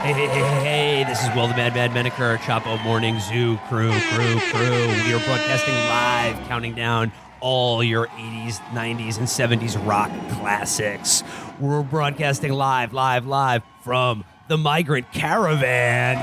Hey, this is Will the Mad Menaker, Chapo Morning Zoo crew. We are broadcasting live, counting down all your 80s, 90s, and 70s rock classics. We're broadcasting live from the Migrant Caravan,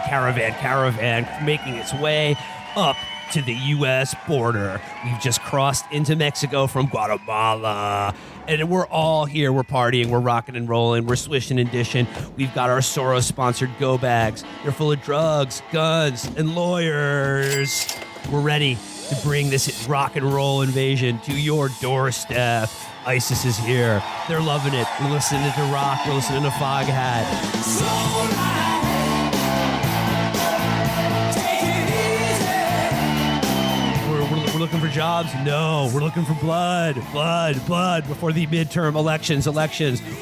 making its way up to the U.S. border. We've just crossed into Mexico from Guatemala. And we're all here. We're partying. We're rocking and rolling. We're swishing and dishing. We've got our Soros-sponsored go bags. They're full of drugs, guns, and lawyers. We're ready to bring this rock and roll invasion to your doorstep. ISIS is here. They're loving it. We're listening to rock. We're listening to Foghat. We're looking for jobs? No. We're looking for blood. Before the midterm elections.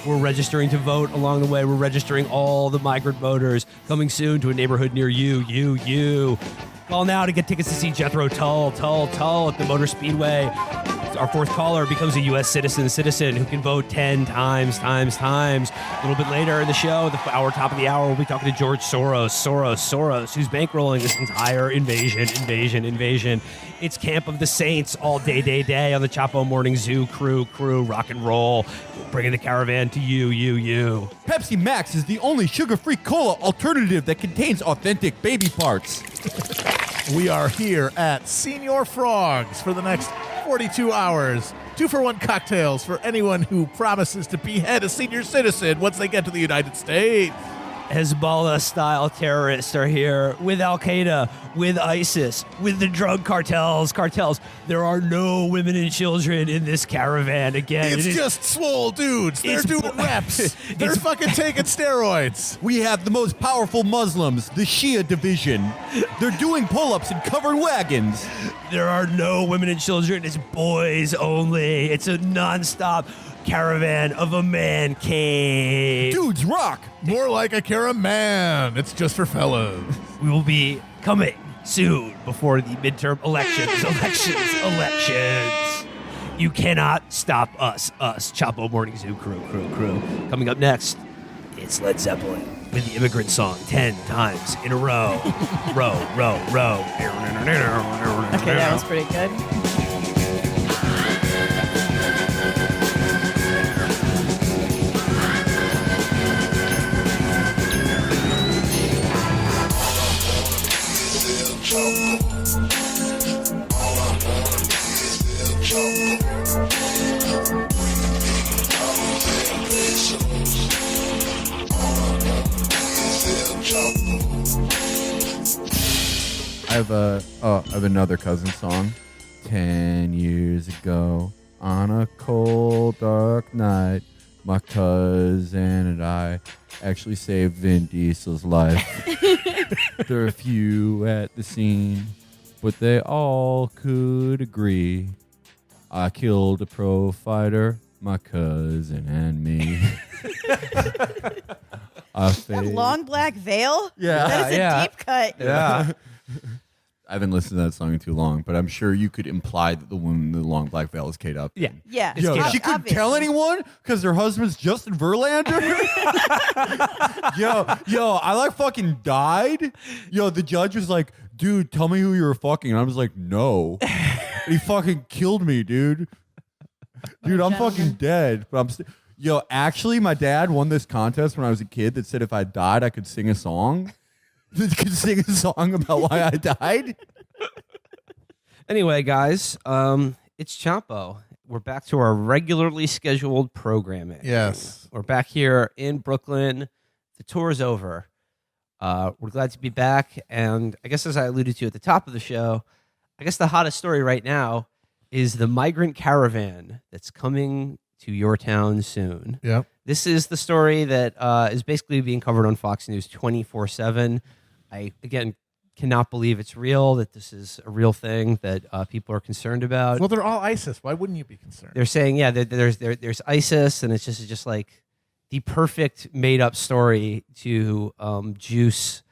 We're registering to vote along the way. We're registering all the migrant voters. Coming soon to a neighborhood near you. Call now to get tickets to see Jethro Tull at the Motor Speedway. Our fourth caller becomes a U.S. citizen who can vote 10 times. A little bit later in the show, top of the hour, we'll be talking to George Soros, who's bankrolling this entire invasion. It's Camp of the Saints all day on the Chapo Morning Zoo crew, rock and roll, bringing the caravan to you. Pepsi Max is the only sugar-free cola alternative that contains authentic baby parts. We are here at Senior Frogs for the next 42 hours. 2-for-1 cocktails for anyone who promises to behead a senior citizen once they get to the United States. Hezbollah-style terrorists are here with Al-Qaeda, with ISIS, with the drug cartels. There are no women and children in this caravan. Again, it's just swole dudes. They're doing reps. They're fucking taking steroids. We have the most powerful Muslims, the Shia division. They're doing pull-ups in covered wagons. There are no women and children. It's boys only. It's a non-stop caravan of a man cave. Dudes rock. More like a caravan. It's just for fellas. We will be coming soon before the midterm elections. You cannot stop us, Chapo Morning Zoo crew. Coming up next, it's Led Zeppelin with the Immigrant Song 10 times in a row. row. Okay, that was pretty good. I have another cousin song. 10 years ago, on a cold, dark night, my cousin and I actually saved Vin Diesel's life. There are a few at the scene, but they all could agree. I killed a pro fighter, my cousin and me. That long black veil? Yeah. That is a deep cut. Yeah. I haven't listened to that song in too long, but I'm sure you could imply that the woman in the long black veil is Kate Upton. Yeah. Yo, she couldn't tell anyone because her husband's Justin Verlander? Yo, I like fucking died. Yo, the judge was like, dude, tell me who you were fucking. And I was like, no. And he fucking killed me, dude. Dude, I'm fucking dead. But Yo, actually, my dad won this contest when I was a kid that said if I died, I could sing a song. Could sing a song about why I died. Anyway, guys, it's Chapo. We're back to our regularly scheduled programming. Yes. We're back here in Brooklyn. The tour is over. We're glad to be back. And I guess as I alluded to at the top of the show, I guess the hottest story right now is the migrant caravan that's coming to your town soon. Yep. This is the story that is basically being covered on Fox News 24/7. I, again, cannot believe it's real, that this is a real thing that people are concerned about. Well, they're all ISIS. Why wouldn't you be concerned? They're saying, there's ISIS, and it's just like the perfect made-up story to juice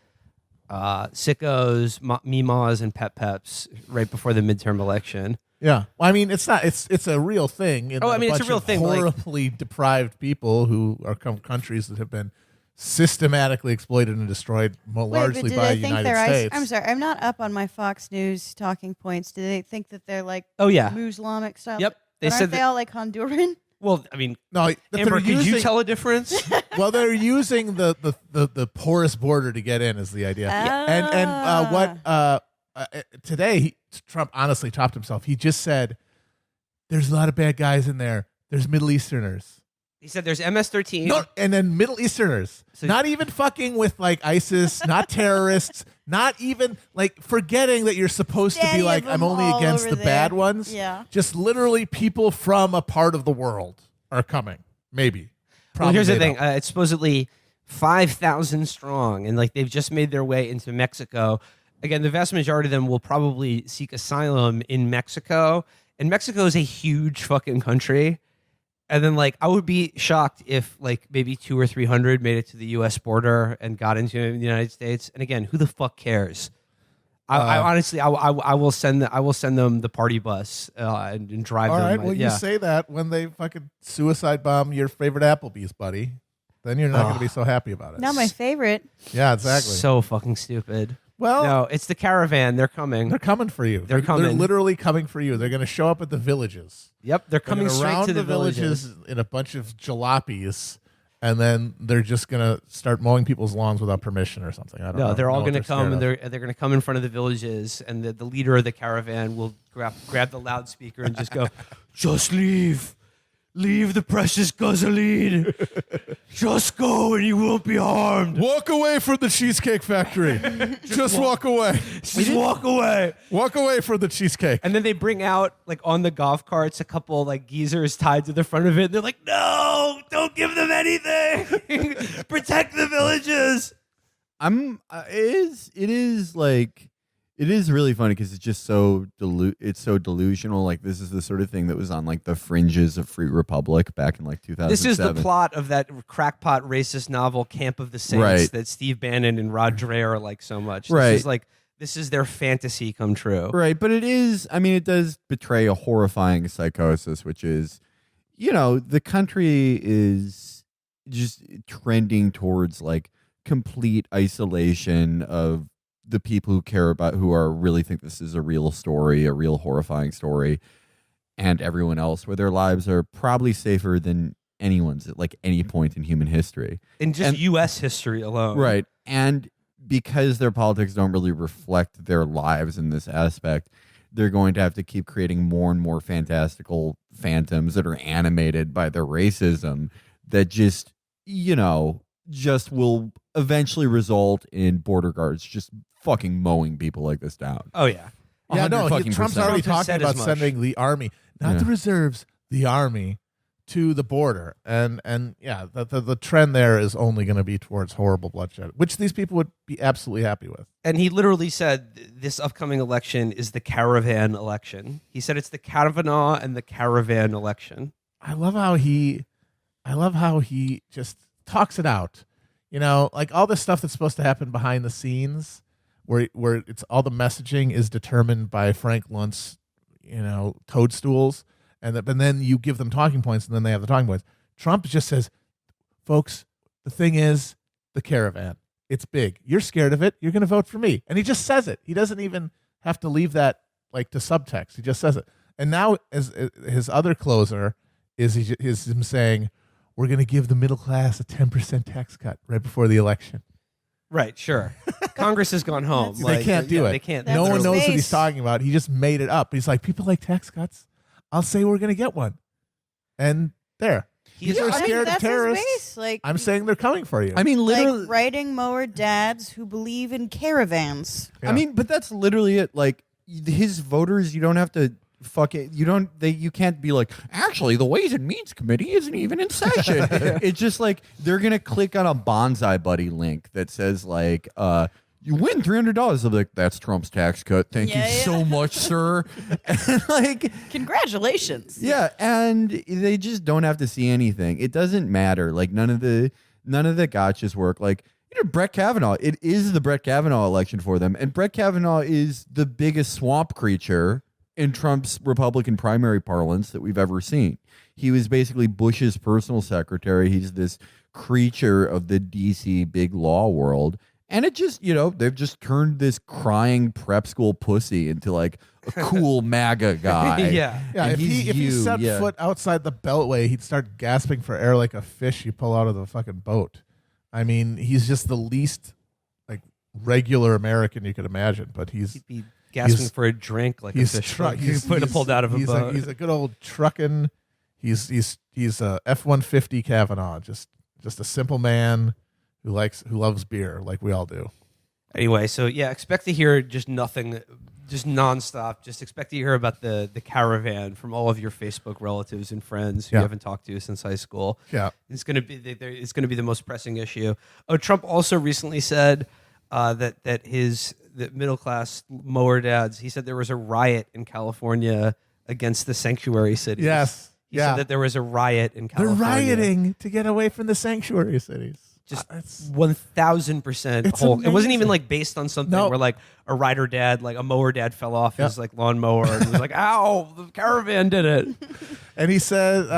sickos, meemaws, and peps right before the midterm election. Yeah. Well, I mean, it's not. It's a real thing. It's a real thing. Horribly deprived people who are from countries that have been systematically exploited and destroyed largely but by they the think United they're States. I'm sorry, I'm not up on my Fox News talking points. Do they think that they're like Oh, yeah. Muslimic style? Yep. They But said aren't they all like Honduran? Well, I mean, No, that Amber, they're could you using, tell a difference? well, they're using the porous border to get in is the idea. Today Trump honestly topped himself. He just said, "There's a lot of bad guys in there. There's Middle Easterners." He said there's MS-13. No, and then Middle Easterners. So- not even fucking with like ISIS, not terrorists, not even like forgetting that you're supposed to be Daddy like, of I'm them only all against over the bad there. ones. Yeah. Just literally people from a part of the world are coming. Maybe. Well, here's the Probably thing. It's supposedly 5,000 strong, and like they've just made their way into Mexico. Again, the vast majority of them will probably seek asylum in Mexico, and Mexico is a huge fucking country. And then, like, I would be shocked if, like, maybe 200 or 300 made it to the U.S. border and got into the United States. And again, who the fuck cares? I honestly, I will send them the party bus and drive All them. right, well, you say that when they fucking suicide bomb your favorite Applebee's, buddy. Then you're not going to be so happy about it. Not my favorite. Yeah, exactly. So fucking stupid. Well, No, it's the caravan. They're coming. they're coming for you. They're coming. They're literally coming for you. They're going to show up at the villages. Yep, they're They're coming gonna straight round to the villages. in a bunch of jalopies, and then they're just going to start mowing people's lawns without permission or something. I don't know. No, they're all know what going to they're come, and scared they're going to come in front of the villages, and the leader of the caravan will grab the loudspeaker and just go, "Just leave the precious gasoline. Just go, and you won't be harmed. of. Walk away from the Cheesecake Factory. Just walk away. Just walk away." Walk away from the cheesecake. And then they bring out, like, on the golf carts, a couple, like, geezers tied to the front of it. They're like, "No, don't give them anything. Protect the villages." It is really funny because it's just so it's so delusional. Like, this is the sort of thing that was on like the fringes of Free Republic back in like 2007. This is the plot of that crackpot racist novel, Camp of the Saints, Right. that Steve Bannon and Rod Dreher like so much. Right. This is their fantasy come true. Right, but it is, I mean, it does betray a horrifying psychosis, which is, the country is just trending towards like complete isolation of the people who care about, who are really think this is a real story, a real horrifying story, and everyone else, where their lives are probably safer than anyone's at like any point in human history. In just U.S. history alone. Right. And because their politics don't really reflect their lives in this aspect, they're going to have to keep creating more and more fantastical phantoms that are animated by their racism that just will eventually result in border guards just fucking mowing people like this down. Oh, yeah. Yeah, no, 100% Trump's already Trump has talking said about as much. sending the army, not the reserves, the army to the border. And yeah, the trend there is only going to be towards horrible bloodshed, which these people would be absolutely happy with. And he literally said this upcoming election is the caravan election. He said it's the Kavanaugh and the caravan election. I love how he just talks it out. Like all this stuff that's supposed to happen behind the scenes, where it's all the messaging is determined by Frank Luntz, toadstools, and then you give them talking points, and then they have the talking points. Trump just says, "Folks, the thing is the caravan. It's big. You're scared of it. You're going to vote for me," and he just says it. He doesn't even have to leave that like to subtext. He just says it. And now, as his other closer is him saying, "We're going to give the middle class a 10% tax cut right before the election." Right, sure. Congress has gone home. They can't do it. They can't. No one his knows what base. he's talking about. He just made it up. He's like, people like tax cuts. I'll say we're going to get one. And there. He's People are scared of that's terrorists. His base. Like, I'm saying they're coming for you. I mean, literally. like writing mower dads who believe in caravans. Yeah. I mean, but that's literally it. Like, his voters, you don't have to fuck it. You can't be like, actually, the Ways and Means Committee isn't even in session. It's just like they're gonna click on a Bonsai Buddy link that says like, you win $300. They'll be like, that's Trump's tax cut. Thank Yeah, you yeah. so much, sir. And like, Congratulations. yeah, and they just don't have to see anything. It doesn't matter. Like none of the gotchas work. Like, Brett Kavanaugh. It is the Brett Kavanaugh election for them, and Brett Kavanaugh is the biggest swamp creature in Trump's Republican primary parlance that we've ever seen. He was basically Bush's personal secretary. He's this creature of the DC big law world. And it just, they've just turned this crying prep school pussy into like a cool MAGA guy. Yeah. Yeah, And if he set foot outside the Beltway, he'd start gasping for air like a fish you pull out of the fucking boat. I mean, he's just the least like regular American you could imagine, but He'd be gasping for a drink like a fish. He's pulled out of a boat. He's a good old trucking. He's a F-150 Kavanaugh, just a simple man who loves beer like we all do. Anyway, so yeah, expect to hear just nothing, just nonstop. Just expect to hear about the caravan from all of your Facebook relatives and friends who you haven't talked to since high school. Yeah, it's gonna be the most pressing issue. Oh, Trump also recently said that middle class mower dads. He said there was a riot in California against the sanctuary cities. Yes, he said that there was a riot in California. They're rioting to get away from the sanctuary cities. Just 1,000% whole. It wasn't even like based on something where like a rider dad, like a mower dad, fell off his like lawnmower and was like, "Ow, the caravan did it." And he said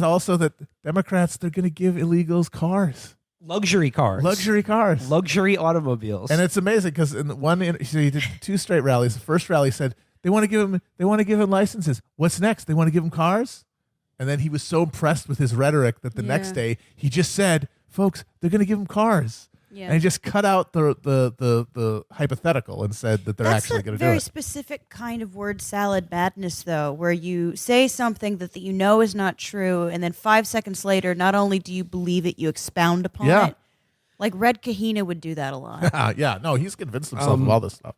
also that Democrats, they're going to give illegals cars, luxury luxury automobiles, and it's amazing because he did 2 straight rallies. The first rally said they want to give him licenses. What's next? They want to give him cars, and then he was so impressed with his rhetoric that the next day he just said, folks, they're going to give them cars. Yeah. And he just cut out the hypothetical and said that they're actually going to do it. That's a very specific kind of word salad madness, though, where you say something that you know is not true, and then 5 seconds later, not only do you believe it, you expound upon it. Like Red Kahina would do that a lot. Yeah, no, he's convinced himself of all this stuff.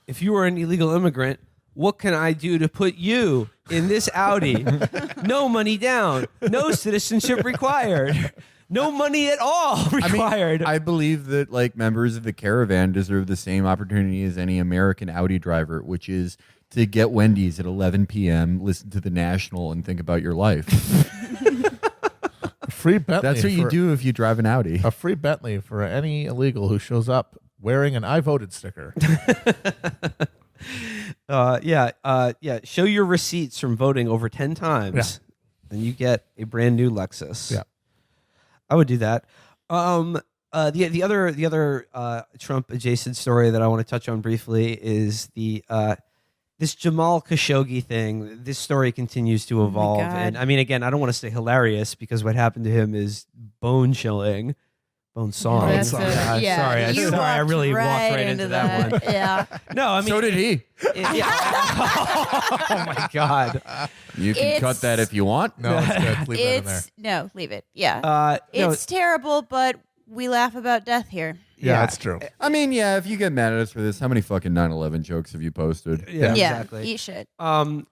If you were an illegal immigrant, what can I do to put you in this Audi? No money down. No citizenship required. No money at all required. I believe that like members of the caravan deserve the same opportunity as any American Audi driver, which is to get Wendy's at 11 p.m., listen to the National, and think about your life. Free Bentley. That's what you do if you drive an Audi. A free Bentley for any illegal who shows up wearing an I voted sticker. Show your receipts from voting over 10 times, and you get a brand new Lexus. Yeah. I would do that. The other Trump adjacent story that I want to touch on briefly is this Jamal Khashoggi thing. This story continues to evolve, and I mean, again, I don't want to say hilarious because what happened to him is bone chilling. Bone sawing. Sorry, I really walked right into that one. Yeah. No, I mean, so did he. Oh my God. You can cut that if you want. No, it's good. Leave that in there. No, leave it. Yeah. It's terrible, but we laugh about death here. Yeah, that's true. I mean, yeah, if you get mad at us for this, how many fucking 9/11 jokes have you posted? Yeah, exactly. Eat shit. So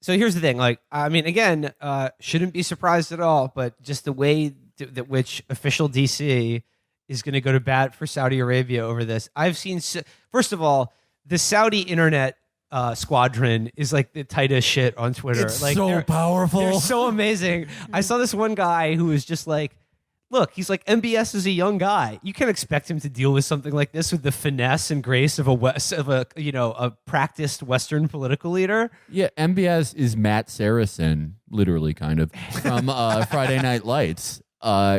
here's the thing. Like, I mean, again, shouldn't be surprised at all, but just the way that which official DC is going to go to bat for Saudi Arabia over this. I've seen, first of all, the Saudi internet squadron is like the tightest shit on Twitter. It's like so powerful. They're so amazing. I saw this one guy who was just like, look, he's like, MBS is a young guy. You can't expect him to deal with something like this with the finesse and grace of a practiced Western political leader. Yeah, MBS is Matt Saracen, literally, kind of, from Friday Night Lights.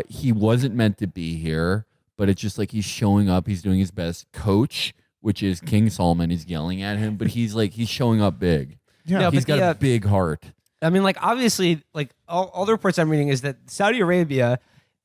He wasn't meant to be here, but it's just like he's showing up. He's doing his best. Coach, which is King Solomon, is yelling at him, but he's showing up big. Yeah, he's got a big heart. I mean, like, obviously, like all the reports I'm reading is that Saudi Arabia,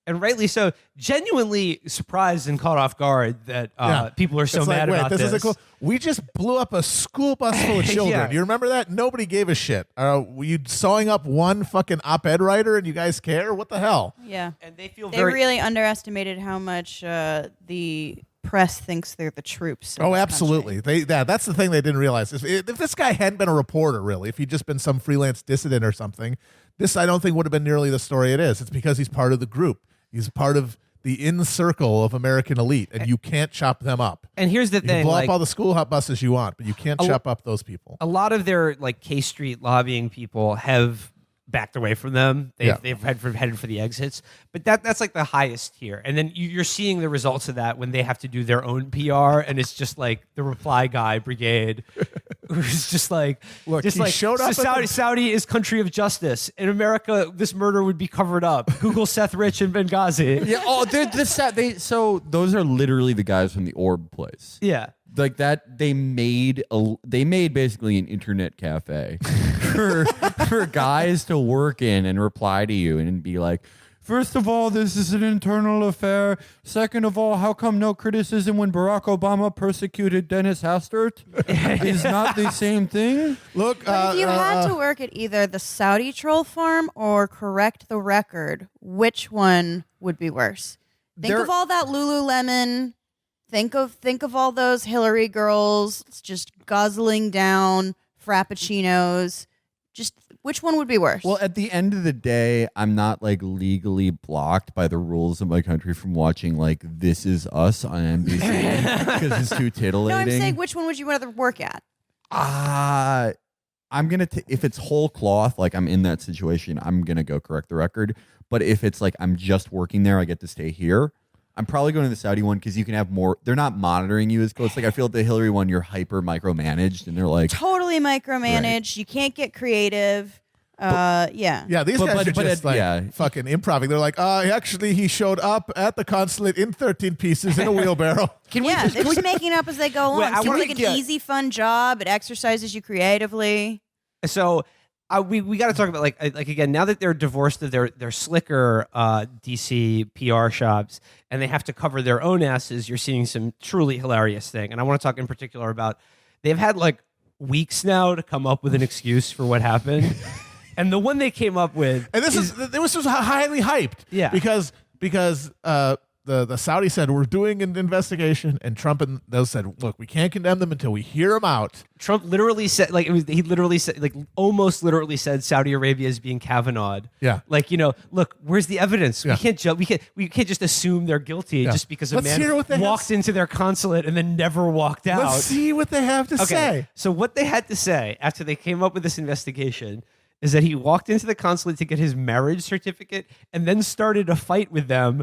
and rightly so, genuinely surprised and caught off guard that people are so mad about this. We just blew up a school bus full of children. Yeah. You remember that? Nobody gave a shit. Were you sawing up one fucking op-ed writer and you guys care? What the hell? Yeah. And they really underestimated how much the press thinks they're the troops. Oh, absolutely. That's the thing they didn't realize. If this guy hadn't been a reporter, really, if he'd just been some freelance dissident or something, this I don't think would have been nearly the story it is. It's because he's part of the group. He's part of the in circle of American elite, and you can't chop them up. And here's the thing: you can blow up all the school buses you want, but you can't chop up those people. A lot of their like K Street lobbying people have backed away from them. They've headed for the exits, but that's like the highest tier. And then you're seeing the results of that when they have to do their own PR, and it's just like the reply guy brigade, who's just like, Look, he showed up so at Saudi is country of justice. In America, this murder would be covered up. Google Seth Rich in Benghazi. Yeah. Oh, so those are literally the guys from the Orb place. Yeah. Like that, they made basically an internet cafe for guys to work in and reply to you and be like, first of all, this is an internal affair. Second of all, how come no criticism when Barack Obama persecuted Dennis Hastert is not the same thing? Look, But if you had to work at either the Saudi troll farm or correct the record, which one would be worse? Think of all that Lululemon. Think of all those Hillary girls just guzzling down frappuccinos. Just which one would be worse? Well, at the end of the day, I'm not like legally blocked by the rules of my country from watching like This Is Us on NBC because it's too titillating. No, I'm saying which one would you rather work at? I'm gonna if it's whole cloth, like I'm in that situation, I'm gonna go correct the record. But if it's like I'm just working there, I get to stay here. I'm probably going to the Saudi one because you can have more. They're not monitoring you as close. Like I feel at the Hillary one, you're hyper micromanaged, and they're like Totally micromanaged. Right. You can't get creative. Yeah. Yeah, these guys are just fucking improv. They're like, actually, he showed up at the consulate in 13 pieces in a wheelbarrow. They're just making up as they go on. It's like an easy, fun job. It exercises you creatively. So we got to talk about like again, now that they're divorced of their slicker DC PR shops and they have to cover their own asses, you're seeing some truly hilarious thing. And I want to talk in particular about they've had like weeks now to come up with an excuse for what happened. And the one they came up with, and this was highly hyped, yeah, because the Saudi said we're doing an investigation, and Trump and those said, look, we can't condemn them until we hear them out. Trump literally said, like, he literally said, like, almost literally said Saudi Arabia is being Kavanaugh'd. Yeah, like, look, where's the evidence? Yeah. We can't just assume they're guilty just because a man walked into their consulate and then never walked out. Let's see what they have to say. So what they had to say after they came up with this investigation is that he walked into the consulate to get his marriage certificate and then started a fight with them.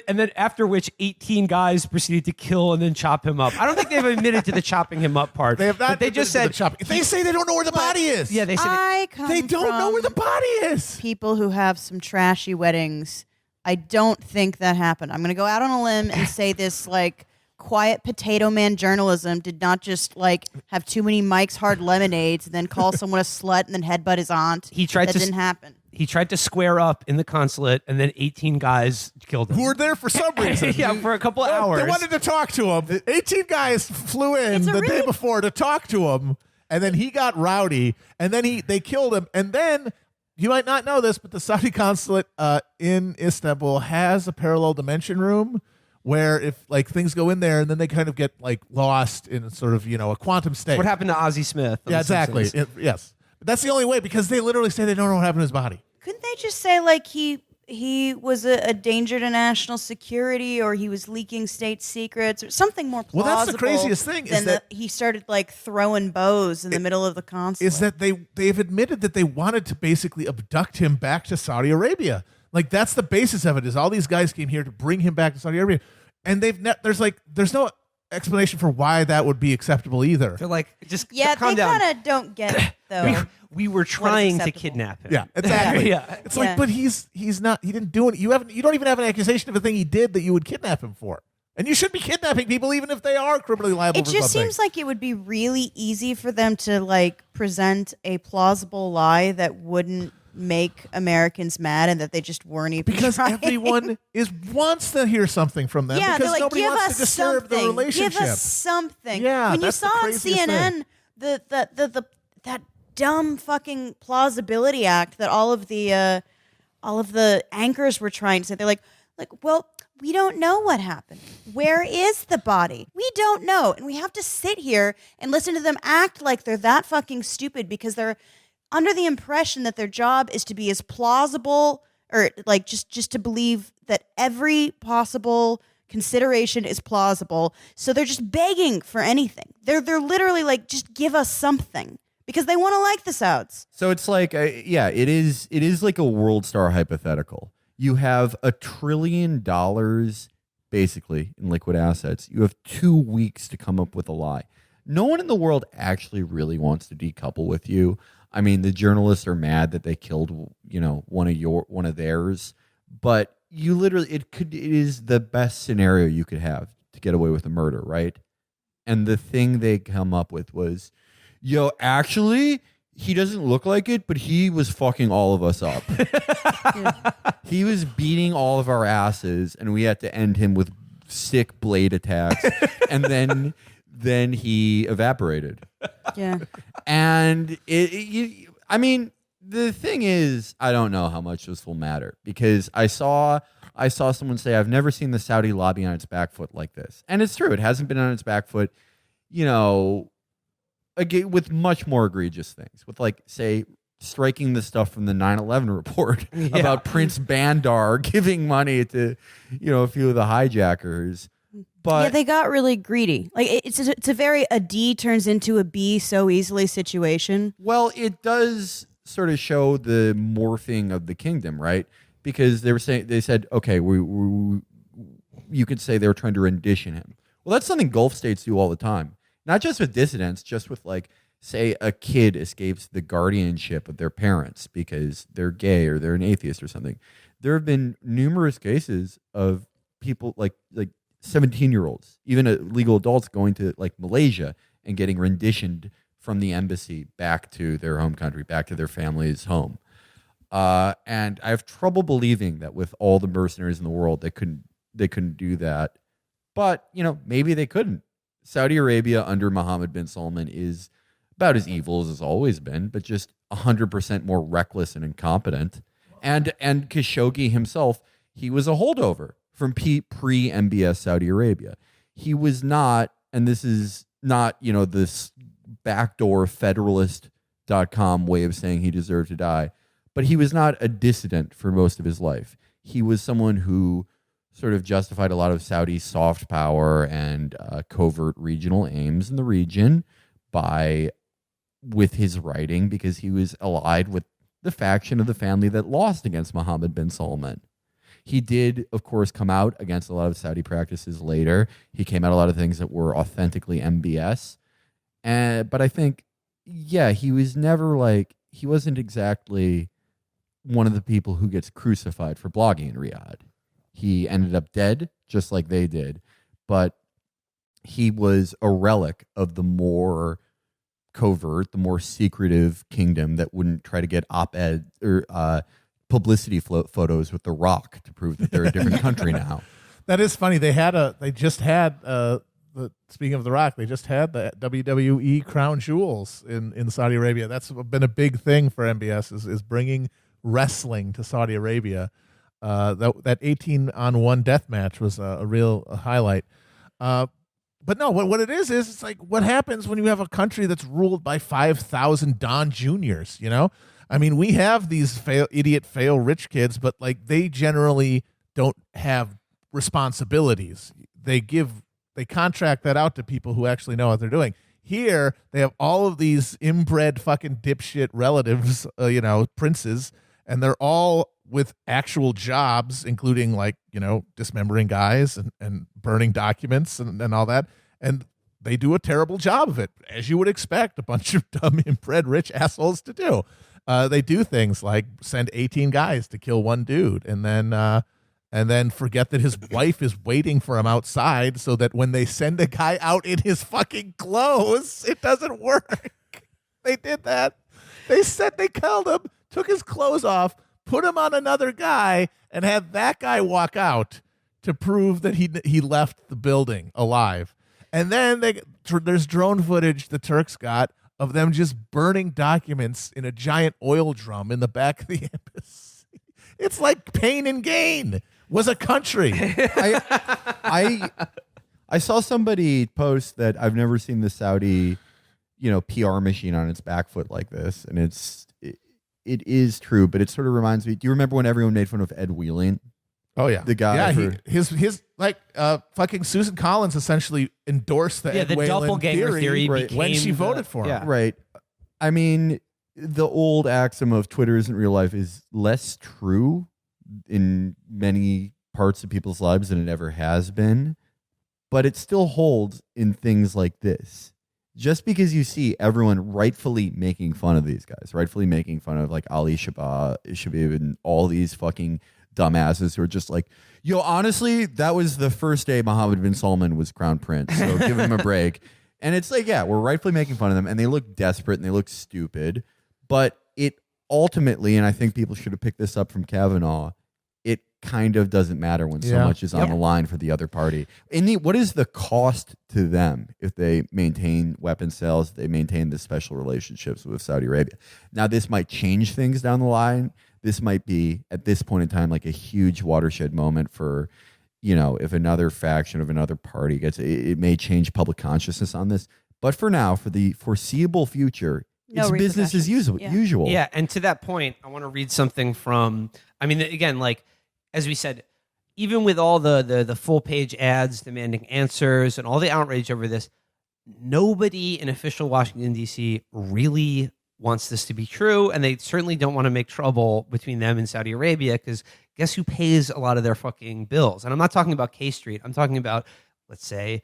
And then after which 18 guys proceeded to kill and then chop him up. I don't think they've admitted to the chopping him up part. They have not. But they just said they say they don't know where the body is. Yeah, they said they don't know where the body is. People who have some trashy weddings. I don't think that happened. I'm going to go out on a limb and say this like quiet potato man journalism did not just like have too many Mike's Hard Lemonades and then call someone a slut and then headbutt his aunt. That didn't happen. He tried to square up in the consulate, and then 18 guys killed him. Who were there for some reason. Yeah, for a couple of hours. They wanted to talk to him. 18 guys flew in the day before to talk to him, and then he got rowdy, and then they killed him. And then, you might not know this, but the Saudi consulate in Istanbul has a parallel dimension room where if like things go in there and then they kind of get like lost in sort of, a quantum state. What happened to Ozzie Smith? Yeah, exactly. Yes. But that's the only way, because they literally say they don't know what happened to his body. Couldn't they just say like he was a danger to national security, or he was leaking state secrets, or something more plausible? Well, that's the craziest thing is that he started like throwing bows in the middle of the consulate. Is that they've admitted that they wanted to basically abduct him back to Saudi Arabia. Like that's the basis of it. Is all these guys came here to bring him back to Saudi Arabia, and there's no explanation for why that would be acceptable either. They're like, just they calm down. kind of don't get it though. We were trying to kidnap him. Yeah, exactly. Yeah. It's like, but he's not. He didn't do it. You don't even have an accusation of a thing he did that you would kidnap him for. And you should be kidnapping people even if they are criminally liable. It just seems like it would be really easy for them to like present a plausible lie that wouldn't make Americans mad, and that they just weren't even trying. Everyone wants to hear something from them. Yeah, because like, nobody wants to disturb the relationship. Give us something. Yeah, when you saw on CNN that dumb fucking plausibility act that all of the anchors were trying to say, they're like, well, we don't know what happened. Where is the body? We don't know, and we have to sit here and listen to them act like they're that fucking stupid because they're under the impression that their job is to be as plausible, or like just to believe that every possible consideration is plausible. So they're just begging for anything. They're literally like, just give us something, because they want to like the Sauds. So it's like, it is like a world star hypothetical. You have $1 trillion basically in liquid assets. You have 2 weeks to come up with a lie. no one in the world actually really wants to decouple with you. I mean, the journalists are mad that they killed, one of theirs, but you literally, it is the best scenario you could have to get away with a murder, right? And the thing they come up with was, actually, he doesn't look like it, but he was fucking all of us up. He was beating all of our asses, and we had to end him with sick blade attacks. And then he evaporated. Yeah. And the thing is, I don't know how much this will matter, because I saw someone say, I've never seen the Saudi lobby on its back foot like this. And it's true. It hasn't been on its back foot, again, with much more egregious things, with, like, say, striking the stuff from the 9/11 report about Prince Bandar giving money to, a few of the hijackers. But they got really greedy. Like, it's a very a D turns into a B so easily situation. Well, it does sort of show the morphing of the kingdom, right? Because they said, okay, you could say they were trying to rendition him. Well, that's something Gulf states do all the time. Not just with dissidents, just with, like, say a kid escapes the guardianship of their parents because they're gay or they're an atheist or something. There have been numerous cases of people like 17-year-olds, even legal adults, going to, like, Malaysia and getting renditioned from the embassy back to their home country, back to their family's home. And I have trouble believing that with all the mercenaries in the world, they couldn't do that. But, maybe they couldn't. Saudi Arabia under Mohammed bin Salman is about as evil as it's always been, but just 100% more reckless and incompetent. And Khashoggi himself, he was a holdover from pre-MBS Saudi Arabia. He was not, and this is not, this backdoor federalist.com way of saying he deserved to die, but he was not a dissident for most of his life. He was someone who sort of justified a lot of Saudi soft power and covert regional aims in the region with his writing, because he was allied with the faction of the family that lost against Mohammed bin Salman. He did, of course, come out against a lot of Saudi practices later. He came out a lot of things that were authentically MBS. But I think, he was never he wasn't exactly one of the people who gets crucified for blogging in Riyadh. He ended up dead, just like they did. But he was a relic of the more covert, the more secretive kingdom that wouldn't try to get op-ed or publicity photos with The Rock to prove that they're a different country now. That is funny. Speaking of The Rock, they just had the WWE Crown Jewels in Saudi Arabia. That's been a big thing for MBS is bringing wrestling to Saudi Arabia. That 18-on-1 death match was a real highlight. But no, what it is it's like, what happens when you have a country that's ruled by 5,000 Don Juniors, I mean, we have these fail rich kids, but, like, they generally don't have responsibilities. They contract that out to people who actually know what they're doing. Here, they have all of these inbred fucking dipshit relatives, princes, and they're all with actual jobs, including, like, dismembering guys and burning documents and all that. And they do a terrible job of it, as you would expect a bunch of dumb, inbred, rich assholes to do. They do things like send 18 guys to kill one dude and then forget that his wife is waiting for him outside, so that when they send a guy out in his fucking clothes, it doesn't work. They did that. They killed him, took his clothes off, put him on another guy, and had that guy walk out to prove that he left the building alive. And then there's drone footage the Turks got of them just burning documents in a giant oil drum in the back of the embassy. It's like Pain and Gain was a country. I saw somebody post that I've never seen the Saudi, PR machine on its back foot like this, and it is true, but it sort of reminds me. Do you remember when everyone made fun of Ed Wheeling? Oh yeah, the guy. Yeah, his fucking Susan Collins essentially endorsed the Ed the Whelan doppelganger theory right, when she voted for him. Yeah. Right. I mean, the old axiom of Twitter isn't real life is less true in many parts of people's lives than it ever has been, but it still holds in things like this. just because you see everyone rightfully making fun of these guys, rightfully making fun of like Ali Shabib and all these fucking dumbasses who are just like, yo, honestly, that was the first day Mohammed bin Salman was crown prince, so give him a break. And it's like, yeah, we're rightfully making fun of them, and they look desperate and they look stupid, but it ultimately, and I think people should have picked this up from Kavanaugh, it kind of doesn't matter when so much is on the line for the other party. What is the cost to them if they maintain weapon sales, they maintain the special relationships with Saudi Arabia? Now, this might change things down the line. This might be, at this point in time, like a huge watershed moment for, if another faction of another party gets, it may change public consciousness on this. But for now, for the foreseeable future, it's business as usual. Yeah, and to that point, I want to read something from, again, like, as we said, even with all the full-page ads demanding answers and all the outrage over this, nobody in official Washington, D.C. really wants this to be true, and they certainly don't want to make trouble between them and Saudi Arabia, because guess who pays a lot of their fucking bills? And I'm not talking about K Street. I'm talking about, let's say,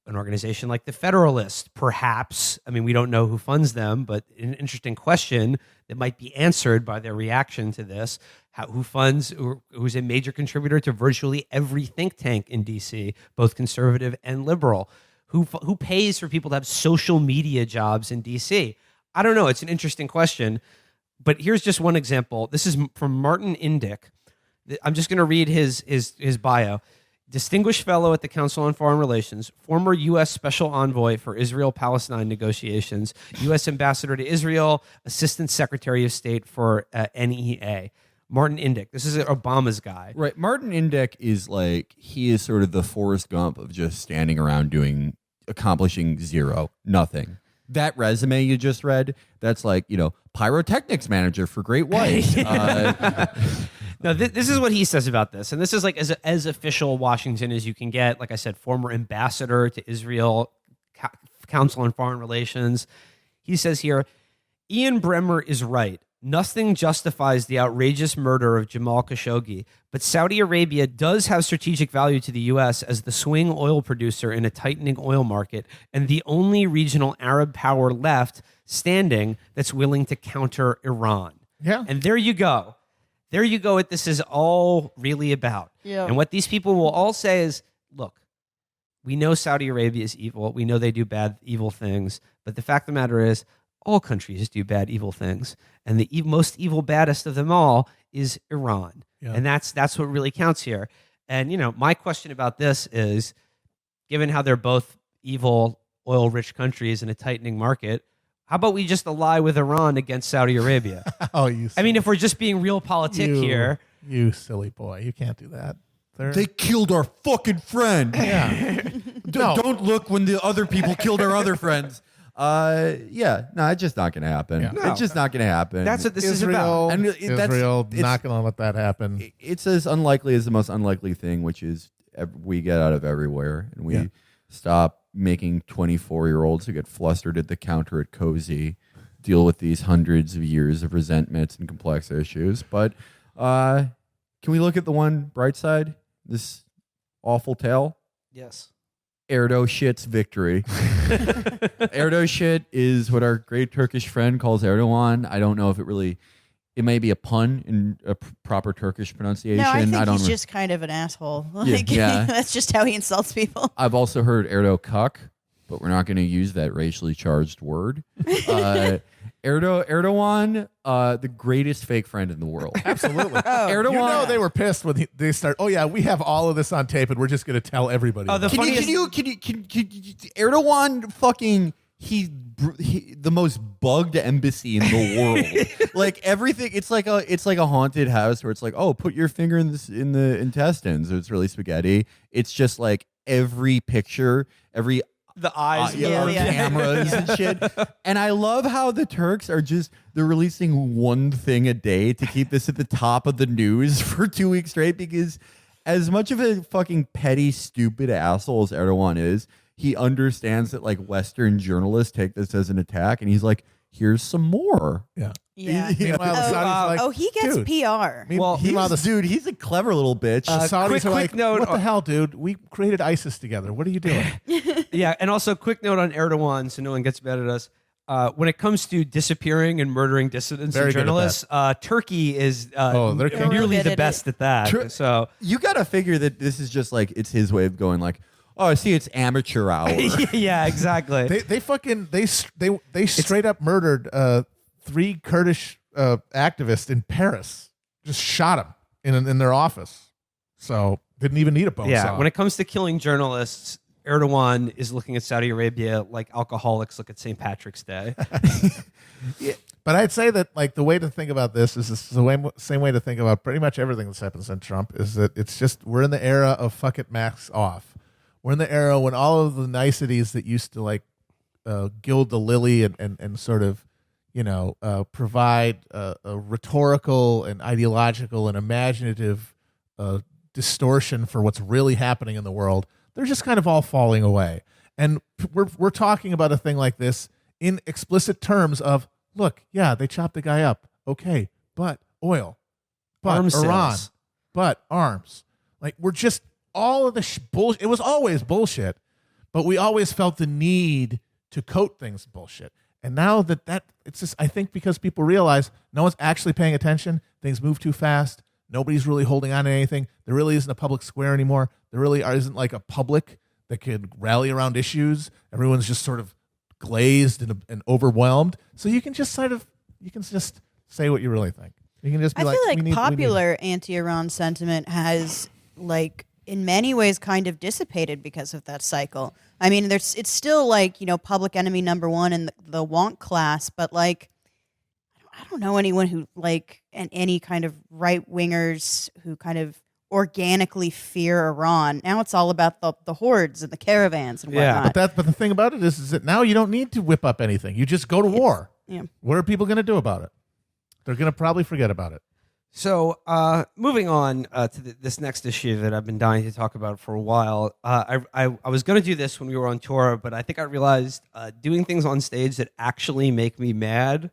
an organization like the Federalist, perhaps. We don't know who funds them, but an interesting question that might be answered by their reaction to this. Who's a major contributor to virtually every think tank in D.C., both conservative and liberal? Who pays for people to have social media jobs in D.C.? I don't know. It's an interesting question. But here's just one example. This is from Martin Indyk. I'm just going to read his bio. Distinguished Fellow at the Council on Foreign Relations, former U.S. Special Envoy for Israel-Palestine negotiations, U.S. Ambassador to Israel, Assistant Secretary of State for NEA. Martin Indyk. This is Obama's guy. Right. Martin Indyk is he is sort of the Forrest Gump of just standing around accomplishing nothing. That resume you just read, that's pyrotechnics manager for Great White. No, this is what he says about this. And this is as official Washington as you can get. Like I said, former ambassador to Israel, Council on Foreign Relations. He says here, Ian Bremmer is right. Nothing justifies the outrageous murder of Jamal Khashoggi, but Saudi Arabia does have strategic value to the U.S. as the swing oil producer in a tightening oil market and the only regional Arab power left standing that's willing to counter Iran. Yeah. And there you go. There you go. What this is all really about. Yeah. And what these people will all say is, look, we know Saudi Arabia is evil. We know they do bad, evil things. But the fact of the matter is, all countries do bad, evil things. And the most evil, baddest of them all is Iran. Yeah. And that's what really counts here. And, my question about this is, given how they're both evil, oil-rich countries in a tightening market, how about we just ally with Iran against Saudi Arabia? If we're just being real politic here. You silly boy. You can't do that. They killed our fucking friend. Yeah. Don't look when the other people killed our other friends. It's just not going to happen. Yeah. No. It's just not going to happen. That's what this is about. And Israel not going to let that happen. It's as unlikely as the most unlikely thing, which is we get out of everywhere and we stop making 24-year-olds who get flustered at the counter at Cozy deal with these hundreds of years of resentments and complex issues. But can we look at the one bright side? This awful tale? Yes. Erdo shit's victory. Erdo shit is what our great Turkish friend calls Erdogan. I don't know if it may be a pun in a proper Turkish pronunciation. No, I think he's just kind of an asshole. That's just how he insults people. I've also heard Erdo cuck, but we're not going to use that racially charged word. Erdogan, the greatest fake friend in the world. Absolutely. Erdogan, they were pissed when they start. Oh yeah, we have all of this on tape, and we're just going to tell everybody. Can Erdogan fucking he the most bugged embassy in the world. Like everything, it's like a haunted house where it's like, oh, put your finger in the intestines. It's really spaghetti. It's just like every picture, every. The eyes, cameras and shit. And I love how the Turks are they're releasing one thing a day to keep this at the top of the news for 2 weeks straight, because as much of a fucking petty, stupid asshole as Erdogan is, he understands that like Western journalists take this as an attack, and he's like, here's some more. Yeah. Yeah. Meanwhile, the Saudis like, he gets PR. He's a clever little bitch. The Saudis are like, note, what the hell, dude? We created ISIS together. What are you doing? Yeah, and also quick note on Erdogan, so no one gets mad at us. When it comes to disappearing and murdering dissidents Very and good at journalists, Turkey is they're nearly good the at best at that. So You got to figure that this is just like it's his way of going like, oh, I see, it's amateur hour. yeah, exactly. They straight up murdered 3 Kurdish activists in Paris. Just shot them in their office. So didn't even need a bone saw. When it comes to killing journalists, Erdogan is looking at Saudi Arabia like alcoholics look at St. Patrick's Day. But I'd say that like the way to think about this is the same way to think about pretty much everything that's happened since Trump is that it's just we're in the era of fuck it, masks off. We're in the era when all of the niceties that used to like gild the lily and sort of provide a rhetorical and ideological and imaginative distortion for what's really happening in the world, they're just kind of all falling away. And we're talking about a thing like this in explicit terms of, look, yeah, they chopped the guy up. Okay, but oil, but Arms Iran, sales. but arms. Like we're just all of the bullshit. It was always bullshit, but we always felt the need to coat things bullshit. And now that it's just, I think because people realize no one's actually paying attention, things move too fast. Nobody's really holding on to anything. There really isn't a public square anymore. There really isn't like a public that could rally around issues. Everyone's just sort of glazed and overwhelmed. So you can just say what you really think. You can just be I feel like we need- popular anti-Iran sentiment has, like, in many ways kind of dissipated because of that cycle. I mean, it's still like, public enemy number one in the wonk class, but like, I don't know anyone who like, and any kind of right wingers who kind of organically fear Iran. Now it's all about the hordes and the caravans and Yeah. whatnot. But the thing about it is that now you don't need to whip up anything. You just go to war. Yeah. What are people going to do about it? They're going to probably forget about it. So, moving on to this next issue that I've been dying to talk about for a while. I was going to do this when we were on tour, but I think I realized doing things on stage that actually make me mad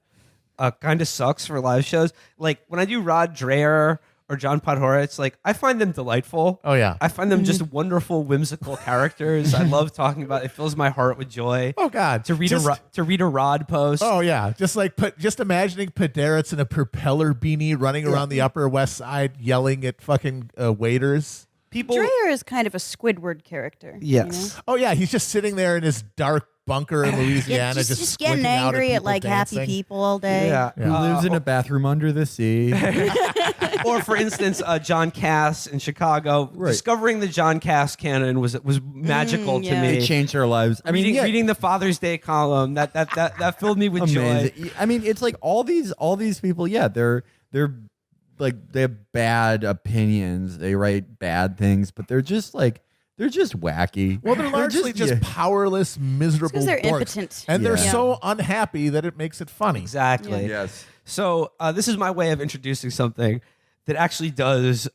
kind of sucks for live shows. Like when I do Rod Dreher or John Podhoretz, like I find them delightful. Oh, yeah. I find them just wonderful, whimsical characters. I love talking about it. It fills my heart with joy. Oh, God. To read a Rod post. Oh, yeah. Just imagining Podhoretz in a propeller beanie running around the Upper West Side yelling at fucking waiters. People. Dreher is kind of a Squidward character. Yes. Oh, yeah. He's just sitting there in his dark bunker in Louisiana, just getting blinking out angry at people like dancing. happy people all day. Yeah. Who lives in a bathroom under the sea? Or, for instance, John Cass in Chicago. Right. Discovering the John Cass canon was magical to yeah. me. It changed our lives. I mean, reading the Father's Day column that filled me with amazing. joy. I mean, it's like all these people. Yeah, they're like they have bad opinions. They write bad things, but they're just wacky. Well, they're largely just powerless, miserable 'cause they're dorks. impotent. And they're Yeah. so unhappy that it makes it funny. Exactly. Yes. So this is my way of introducing something that actually does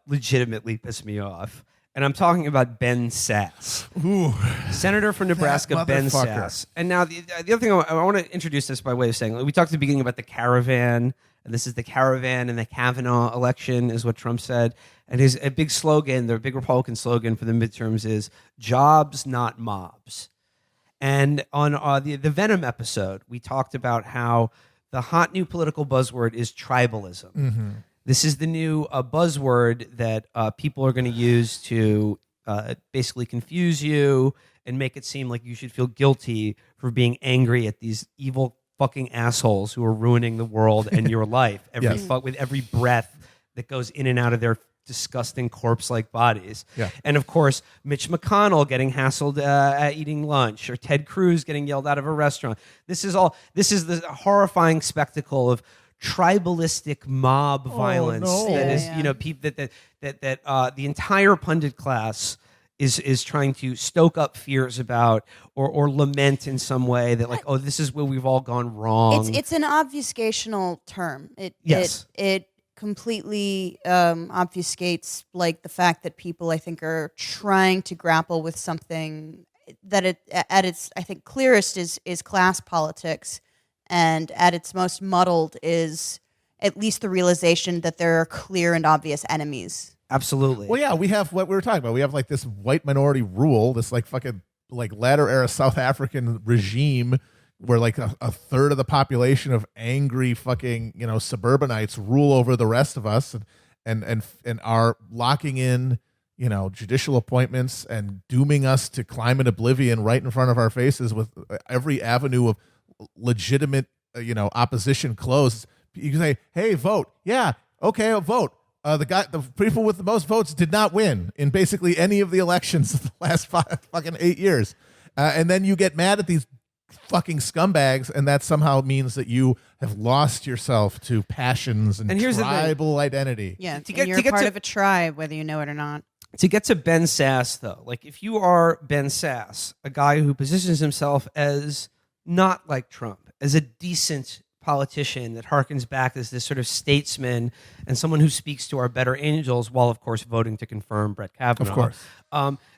legitimately piss me off. And I'm talking about Ben Sasse, Ooh. Senator from Nebraska, Ben motherfucker. Sasse. And now the other thing I want to introduce this by way of saying, like, we talked at the beginning about the caravan, and this is the caravan and the Kavanaugh election is what Trump said. And his a big slogan, their big Republican slogan for the midterms is jobs, not mobs. And on the Venom episode, we talked about how the hot new political buzzword is tribalism. Mm-hmm. This is the new buzzword that people are going to use to basically confuse you and make it seem like you should feel guilty for being angry at these evil fucking assholes who are ruining the world and your life Yes. with every breath that goes in and out of their disgusting corpse-like bodies. Yeah. And of course, Mitch McConnell getting hassled at eating lunch, or Ted Cruz getting yelled out of a restaurant. This is the horrifying spectacle of tribalistic mob violence no. that is, Yeah. that the entire pundit class is trying to stoke up fears about or lament in some way that, like, oh, this is where we've all gone wrong. It's an obfuscational term. Yes. It completely obfuscates like the fact that people, I think, are trying to grapple with something that at its, I think, clearest is class politics, and at its most muddled is at least the realization that there are clear and obvious enemies. Absolutely. Well, yeah, we have what we were talking about. We have like this white minority rule, this like fucking like latter era South African regime where like a third of the population of angry fucking, suburbanites rule over the rest of us and are locking in, judicial appointments and dooming us to climate oblivion right in front of our faces with every avenue of legitimate, opposition closed. You can say, hey, vote. Yeah. Okay. I'll vote. The people with the most votes did not win in basically any of the elections of the last fucking 8 years. And then you get mad at these fucking scumbags, and that somehow means that you have lost yourself to passions and tribal identity. Yeah, you're part of a tribe, whether you know it or not. To get to Ben Sasse, though, like if you are Ben Sasse, a guy who positions himself as not like Trump, as a decent politician that harkens back as this sort of statesman and someone who speaks to our better angels while, of course, voting to confirm Brett Kavanaugh. Of course.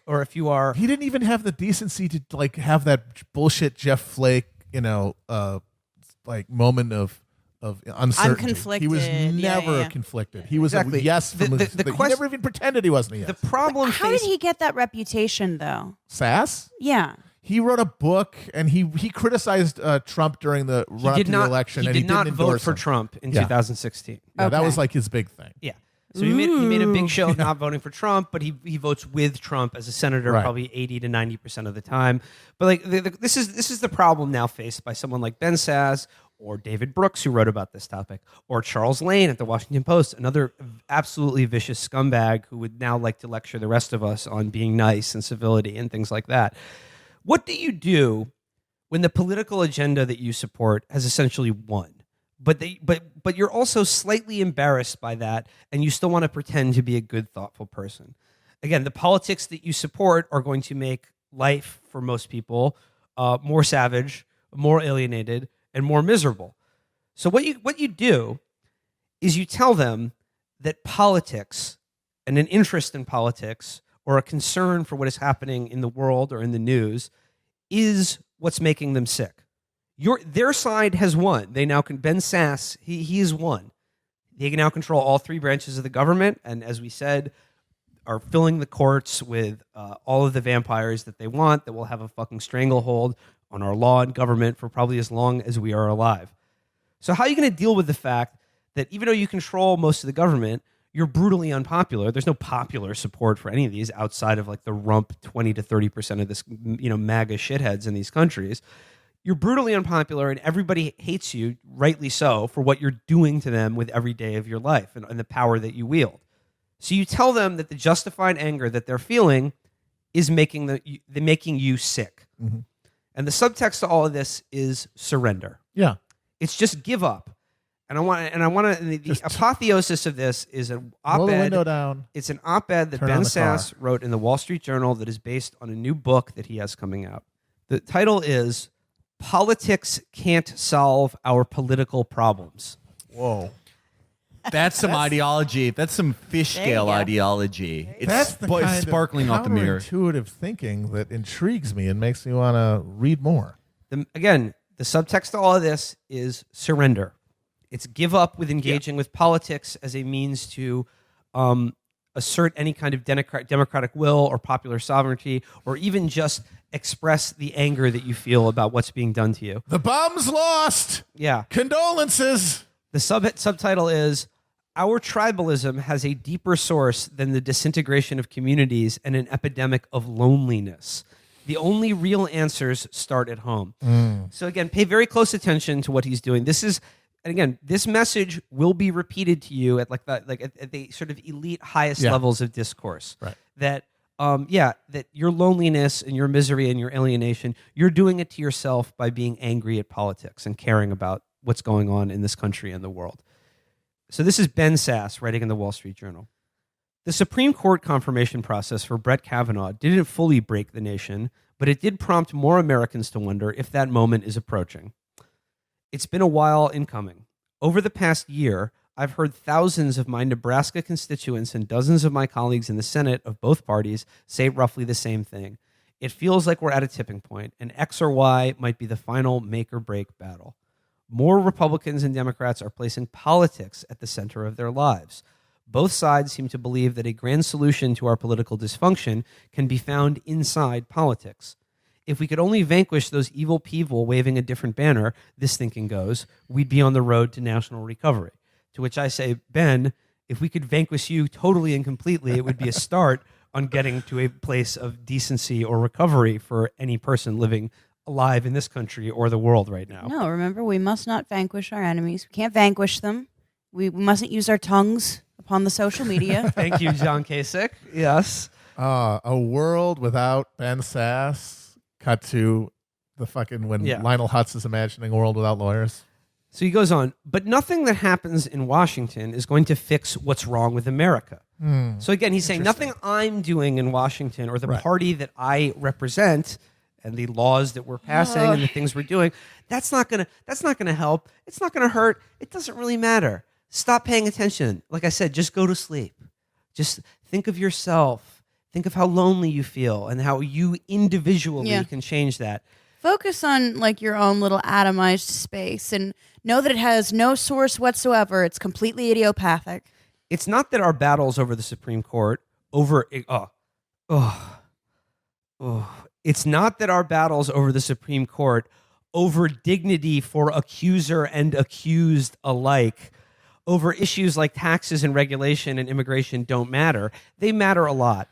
Or if you are... He didn't even have the decency to like have that bullshit Jeff Flake, like moment of uncertainty. I'm conflicted. He was never conflicted. He was exactly. a yes from he never even pretended he wasn't a yes. The problem... How did he get that reputation, though? Sass? Yeah. He wrote a book, and he criticized Trump during the run-up to the election, and he did not didn't vote endorse for him. Trump in 2016. Yeah, that Okay. was like his big thing. Yeah. So he made a big show of not voting for Trump, but he votes with Trump as a senator probably 80 to 90% of the time. But like this is the problem now faced by someone like Ben Sasse or David Brooks, who wrote about this topic, or Charles Lane at the Washington Post, another absolutely vicious scumbag who would now like to lecture the rest of us on being nice and civility and things like that. What do you do when the political agenda that you support has essentially won? But you're also slightly embarrassed by that, and you still want to pretend to be a good, thoughtful person. Again, the politics that you support are going to make life for most people more savage, more alienated, and more miserable. So what you do is you tell them that politics and an interest in politics or a concern for what is happening in the world or in the news is what's making them sick. Their side has won. They now can. Ben Sasse, he has won. They can now control all three branches of the government, and as we said, are filling the courts with all of the vampires that they want. That will have a fucking stranglehold on our law and government for probably as long as we are alive. So how are you going to deal with the fact that even though you control most of the government, you're brutally unpopular? There's no popular support for any of these outside of like the rump 20 to 30% of this, MAGA shitheads in these countries. You're brutally unpopular, and everybody hates you, rightly so, for what you're doing to them with every day of your life and the power that you wield. So you tell them that the justified anger that they're feeling is making you sick. Mm-hmm. And the subtext to all of this is surrender. Yeah. It's just give up. And the apotheosis of this is an Roll the op-ed. window down. It's an op-ed that Turn Ben on the car. Sasse wrote in the Wall Street Journal that is based on a new book that he has coming out. The title is Politics Can't Solve Our Political Problems. Whoa. That's some ideology. That's some fish There you scale go. ideology. It's That's the kind sparkling of off the mirror. counterintuitive thinking that intrigues me and makes me want to read more. Again, the subtext to all of this is surrender. It's give up with engaging with politics as a means to assert any kind of democratic will or popular sovereignty, or even just express the anger that you feel about what's being done to you. The bomb's lost. Yeah. Condolences. The subtitle is, Our Tribalism Has a Deeper Source Than the Disintegration of Communities and an Epidemic of Loneliness. The only real answers start at home. So again, pay very close attention to what he's doing. This message will be repeated to you at at the sort of elite highest levels of discourse. Right. That that your loneliness and your misery and your alienation, you're doing it to yourself by being angry at politics and caring about what's going on in this country and the world. So this is Ben Sasse writing in the Wall Street Journal. The Supreme Court confirmation process for Brett Kavanaugh didn't fully break the nation, but it did prompt more Americans to wonder if that moment is approaching. It's been a while in coming. Over the past year, I've heard thousands of my Nebraska constituents and dozens of my colleagues in the Senate of both parties say roughly the same thing. It feels like we're at a tipping point, and X or Y might be the final make or break battle. More Republicans and Democrats are placing politics at the center of their lives. Both sides seem to believe that a grand solution to our political dysfunction can be found inside politics. if we could only vanquish those evil people waving a different banner, this thinking goes, we'd be on the road to national recovery. To which I say, Ben, if we could vanquish you totally and completely, it would be a start on getting to a place of decency or recovery for any person living alive in this country or the world right now. No, remember, we must not vanquish our enemies. We can't vanquish them. We mustn't use our tongues upon the social media. Thank you, John Kasich. Yes. A world without Ben Sasse. Cut to the fucking when Lionel Hutz is imagining a world without lawyers. So he goes on, but nothing that happens in Washington is going to fix what's wrong with America. So again, he's saying nothing I'm doing in Washington or the party that I represent and the laws that we're passing and the things we're doing, that's not gonna help. It's not gonna hurt. It doesn't really matter. Stop paying attention. Like I said, just go to sleep. Just think of yourself. Think of how lonely you feel and how you individually can change that. Focus on like your own little atomized space and know that it has no source whatsoever. It's completely idiopathic. It's not that our battles over the Supreme Court it's not that our battles over the Supreme Court over dignity for accuser and accused alike, over issues like taxes and regulation and immigration don't matter. They matter a lot.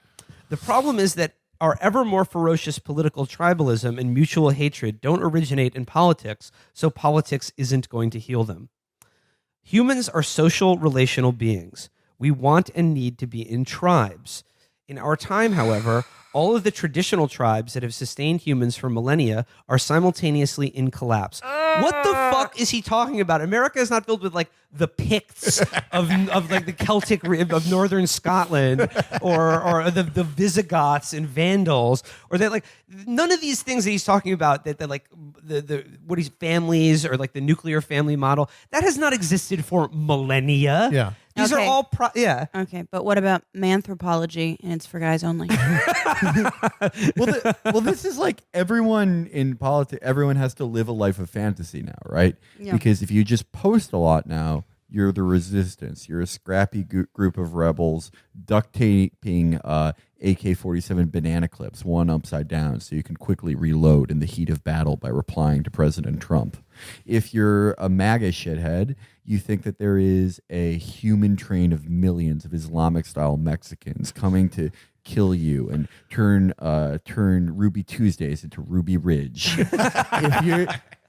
The problem is that our ever more ferocious political tribalism and mutual hatred don't originate in politics, so politics isn't going to heal them. Humans are social, relational beings. We want and need to be in tribes. In our time, however, all of the traditional tribes that have sustained humans for millennia are simultaneously in collapse. What the fuck is he talking about? America is not filled with like the Picts of like the Celtic of northern Scotland or the Visigoths and Vandals or that like none of these things that he's talking about that like the what he's families or like the nuclear family model that has not existed for millennia. Yeah. These are all Okay, but what about manthropology and it's for guys only? Well, this is like everyone in politics. Everyone has to live a life of fantasy now, right? Yeah. Because if you just post a lot now, you're the resistance. You're a scrappy group of rebels duct taping AK-47 banana clips, one upside down, so you can quickly reload in the heat of battle by replying to President Trump. If you're a MAGA shithead, you think that there is a human train of millions of Islamic-style Mexicans coming to kill you and turn Ruby Tuesdays into Ruby Ridge.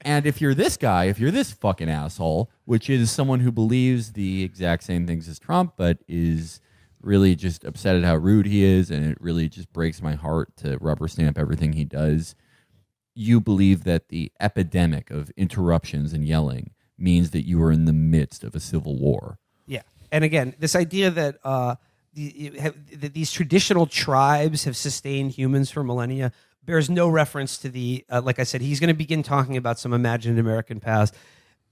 If you're this guy, if you're this fucking asshole, which is someone who believes the exact same things as Trump, but is really just upset at how rude he is, and it really just breaks my heart to rubber stamp everything he does, you believe that the epidemic of interruptions and yelling means that you are in the midst of a civil war. Yeah. And again, this idea that that these traditional tribes have sustained humans for millennia bears no reference to the, like I said, he's going to begin talking about some imagined American past.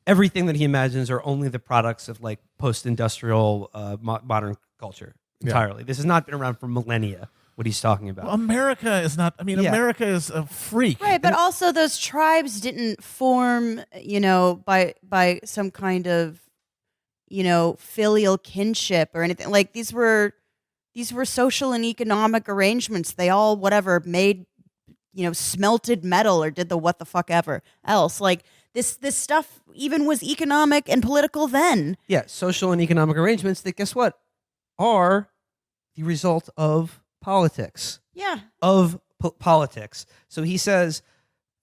Everything that he imagines are only the products of like post-industrial modern culture entirely. This has not been around for millennia, what he's talking about. Well, America is not, America is a freak. Right, but also those tribes didn't form, by some kind of, filial kinship or anything. Like these were social and economic arrangements. They all made, smelted metal or did the what the fuck ever else. Like this stuff even was economic and political then. Yeah, social and economic arrangements that, guess what, are the result of politics. Yeah. Of politics. So he says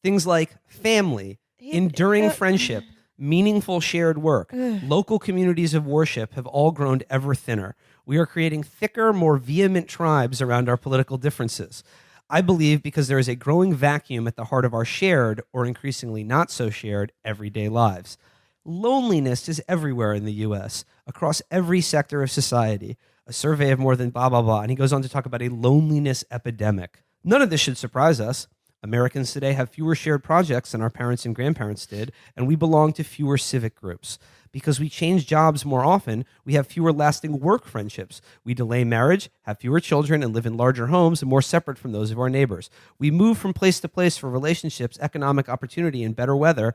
things like family, enduring friendship, meaningful shared work, local communities of worship have all grown ever thinner. We are creating thicker, more vehement tribes around our political differences. I believe because there is a growing vacuum at the heart of our shared, or increasingly not so shared, everyday lives. Loneliness is everywhere in the U.S., across every sector of society. A survey of more than blah, blah, blah. And he goes on to talk about a loneliness epidemic. None of this should surprise us. Americans today have fewer shared projects than our parents and grandparents did, and we belong to fewer civic groups. Because we change jobs more often, we have fewer lasting work friendships. We delay marriage, have fewer children, and live in larger homes and more separate from those of our neighbors. We move from place to place for relationships, economic opportunity, and better weather,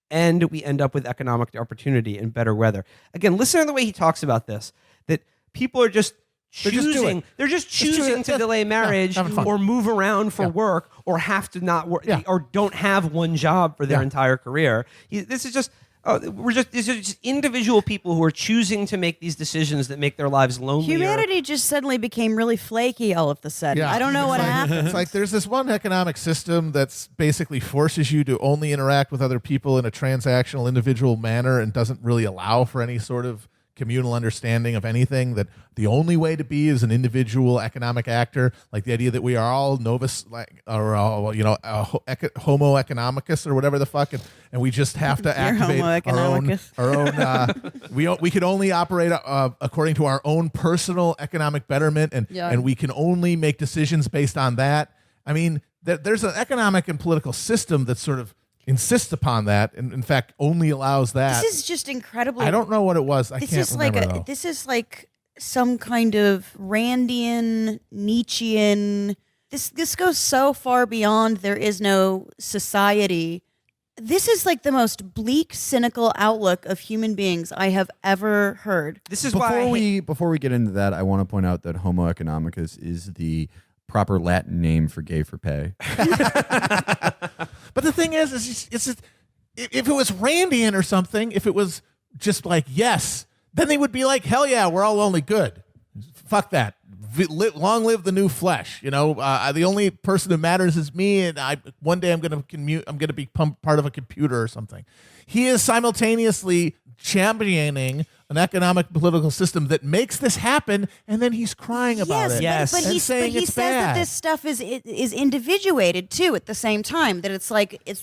and we end up with economic opportunity and better weather. Again, listen to the way he talks about this, that people are just They just do choosing. it. They're just Just do choosing it. to delay marriage having fun. or move around for Yeah. work or have to not work Yeah. or don't have one job for their Yeah. entire career. This is just. These are just individual people who are choosing to make these decisions that make their lives lonelier. Humanity just suddenly became really flaky all of a sudden. I don't know what happened. It's like there's this one economic system that's basically forces you to only interact with other people in a transactional, individual manner and doesn't really allow for any sort of communal understanding of anything, that the only way to be is an individual economic actor, like the idea that we are all novus, like, or homo economicus or whatever the fuck, and we just have to activate homo economicus. We can only operate according to our own personal economic betterment, and we can only make decisions based on that. I mean, there's an economic and political system that sort of insists upon that, and in fact only allows that. This is just incredibly. I don't know what it was. I This can't is remember like though. this is like some kind of Randian, Nietzschean. This goes so far beyond there is no society. This is like the most bleak, cynical outlook of human beings I have ever heard. This is why Before we get into that, I want to point out that Homo economicus is the proper Latin name for gay for pay. But the thing is it's just, if it was Randian or something, if it was just like yes, then they would be like, hell yeah, we're all only good. Fuck that. Long live the new flesh. You know, the only person who matters is me, and one day I'm going to be part of a computer or something. He is simultaneously championing an economic political system that makes this happen, and then he's crying about it. Yes. But and he saying says it's that bad. this stuff is individuated too at the same time. That it's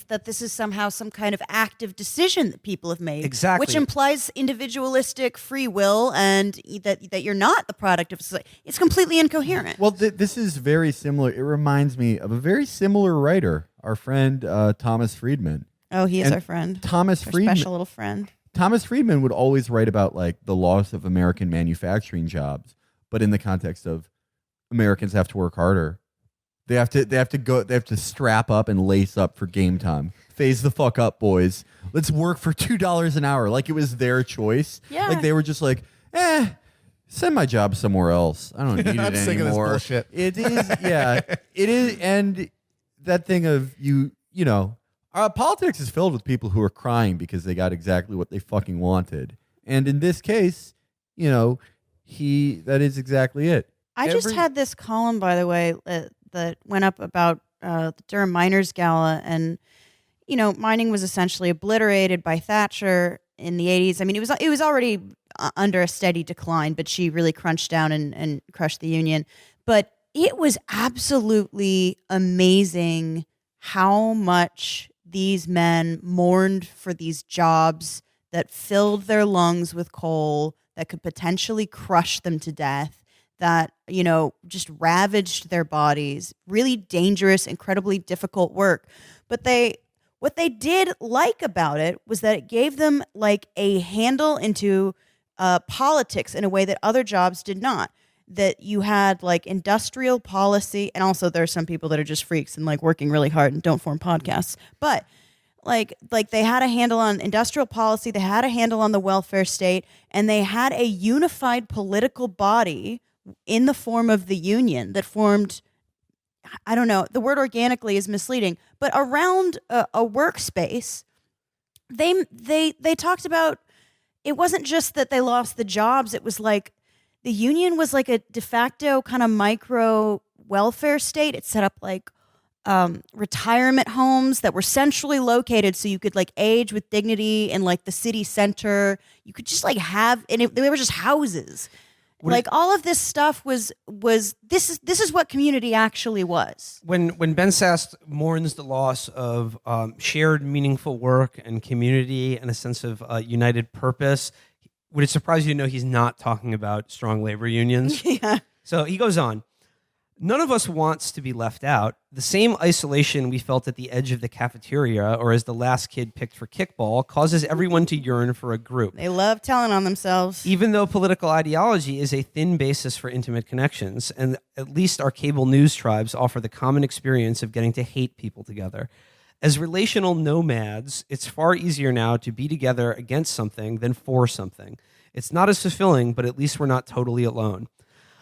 that this is somehow some kind of active decision that people have made. Exactly. Which implies individualistic free will and that you're not the product of society. It's completely incoherent. Well, this is very similar. It reminds me of a very similar writer, our friend Thomas Friedman. Oh, he is And our friend. Thomas Our Friedman. special little friend. Thomas Friedman would always write about like the loss of American manufacturing jobs, but in the context of Americans have to work harder. They have to strap up and lace up for game time. Phase the fuck up, boys. Let's work for $2 an hour. Like it was their choice. Yeah. Like they were just like, send my job somewhere else. I don't need it I'm sick of this anymore. bullshit. It is, yeah. It is, and that thing of you know, politics is filled with people who are crying because they got exactly what they fucking wanted. And in this case, you know, that is exactly it. I just had this column, by the way, that went up about the Durham Miners Gala, and you know, mining was essentially obliterated by Thatcher in the 80s. I mean, it was already under a steady decline, but she really crunched down and crushed the union. But it was absolutely amazing how much these men mourned for these jobs that filled their lungs with coal, that could potentially crush them to death, that, you know, just ravaged their bodies. Really dangerous, incredibly difficult work. But what they did like about it was that it gave them like a handle into politics in a way that other jobs did not. That you had like industrial policy, and also there are some people that are just freaks and like working really hard and don't form podcasts. But like they had a handle on industrial policy, they had a handle on the welfare state, and they had a unified political body in the form of the union that formed, I don't know, the word organically is misleading, but around a workspace. They talked about, it wasn't just that they lost the jobs, it was like the union was like a de facto kind of micro welfare state. It set up like retirement homes that were centrally located so you could like age with dignity in like the city center. You could just like have, and they were just houses. Like all of this stuff was this is what community actually was. When Ben Sasse mourns the loss of shared meaningful work and community and a sense of united purpose, would it surprise you to know he's not talking about strong labor unions? Yeah. So he goes on. None of us wants to be left out. The same isolation we felt at the edge of the cafeteria or as the last kid picked for kickball causes everyone to yearn for a group. They love telling on themselves. Even though political ideology is a thin basis for intimate connections, and at least our cable news tribes offer the common experience of getting to hate people together. As relational nomads, it's far easier now to be together against something than for something. It's not as fulfilling, but at least we're not totally alone.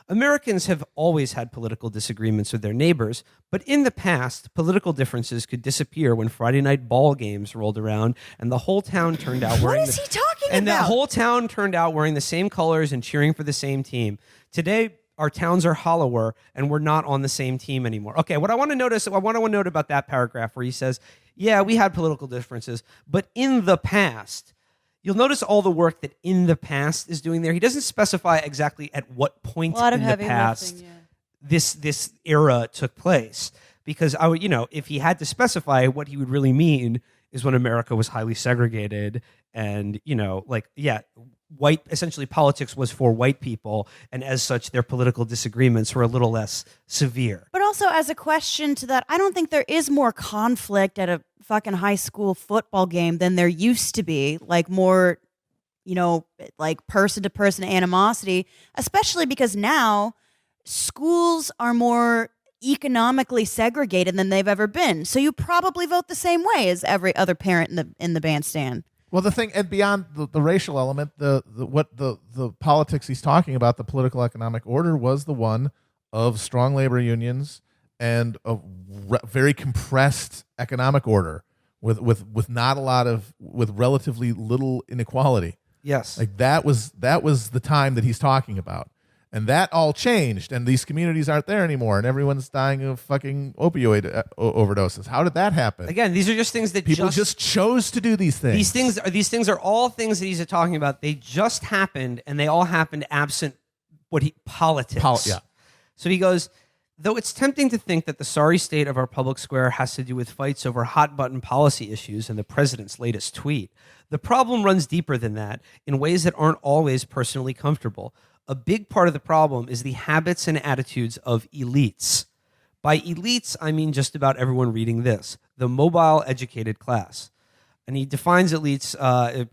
Americans have always had political disagreements with their neighbors, but in the past, political differences could disappear when Friday night ball games rolled around and the whole town turned out What wearing is he talking and about? the whole town turned out wearing the same colors and cheering for the same team. Today, our towns are hollower and we're not on the same team anymore. Okay, what I want to note about that paragraph where he says, yeah, we had political differences, but in the past, you'll notice all the work that in the past is doing there. He doesn't specify exactly at what point A lot of in the heavy past lifting, yeah. this era took place. Because if he had to specify, what he would really mean is when America was highly segregated and, essentially politics was for white people, and as such, their political disagreements were a little less severe. But also, as a question to that, I don't think there is more conflict at a fucking high school football game than there used to be. Like more, like person-to-person animosity, especially because now schools are more economically segregated than they've ever been. So you probably vote the same way as every other parent in the bandstand. Well, the thing, and beyond the racial element, the politics he's talking about, the political economic order, was the one of strong labor unions and a very compressed economic order with not a lot of, with relatively little inequality. Yes. Like that was the time that he's talking about. And that all changed, and these communities aren't there anymore, and everyone's dying of fucking opioid overdoses. How did that happen? Again, these are just things that People just chose to do these things. These things are all things that he's talking about. They just happened, and they all happened absent politics. Yeah. So he goes, though it's tempting to think that the sorry state of our public square has to do with fights over hot-button policy issues and the president's latest tweet, the problem runs deeper than that in ways that aren't always personally comfortable. A big part of the problem is the habits and attitudes of elites. By elites, I mean just about everyone reading this, the mobile educated class. And he defines elites,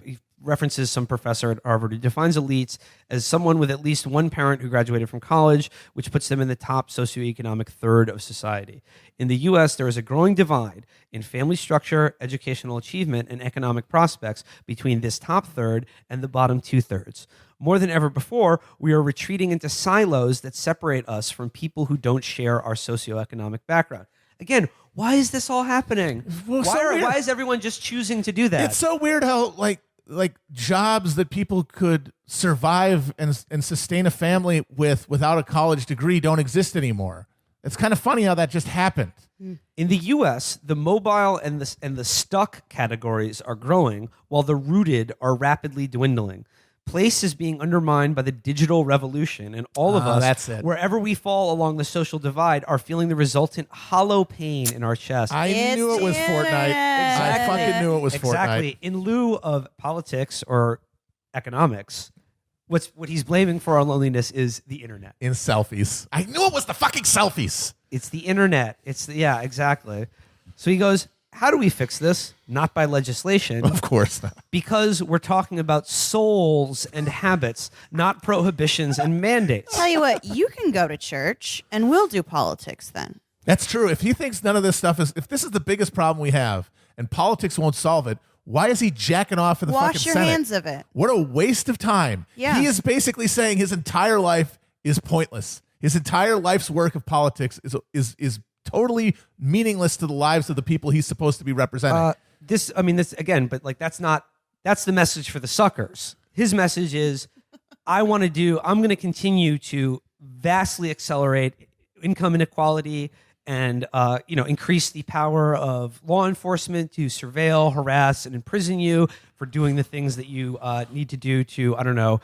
he references some professor at Harvard who defines elites as someone with at least one parent who graduated from college, which puts them in the top socioeconomic third of society. In the U.S., there is a growing divide in family structure, educational achievement, and economic prospects between this top third and the bottom two-thirds. More than ever before, we are retreating into silos that separate us from people who don't share our socioeconomic background. Again, why is this all happening? Well, Why is everyone just choosing to do that? It's so weird how like jobs that people could survive and sustain a family without a college degree don't exist anymore. It's kind of funny how that just happened. In the U.S., the mobile and the stuck categories are growing, while the rooted are rapidly dwindling. Place is being undermined by the digital revolution, and all of us, that's it. wherever we fall along the social divide, are feeling the resultant hollow pain in our chest. I knew it was the Fortnite. internet. I fucking knew it was Exactly. Fortnite. In lieu of politics or economics, what he's blaming for our loneliness is the internet. In selfies. I knew it was the fucking selfies. It's the internet. Yeah, exactly. So he goes, how do we fix this? Not by legislation. Of course not. Because we're talking about souls and habits, not prohibitions and mandates. Tell you what, you can go to church and we'll do politics then. That's true. If he thinks none of this stuff is, if this is the biggest problem we have and politics won't solve it, why is he jacking off in the fucking Wash your Senate? hands of it. What a waste of time. Yeah. He is basically saying his entire life is pointless. His entire life's work of politics is totally meaningless to the lives of the people he's supposed to be representing. This again, but like that's the message for the suckers. His message is, I'm going to continue to vastly accelerate income inequality and increase the power of law enforcement to surveil, harass, and imprison you for doing the things that you need to do to,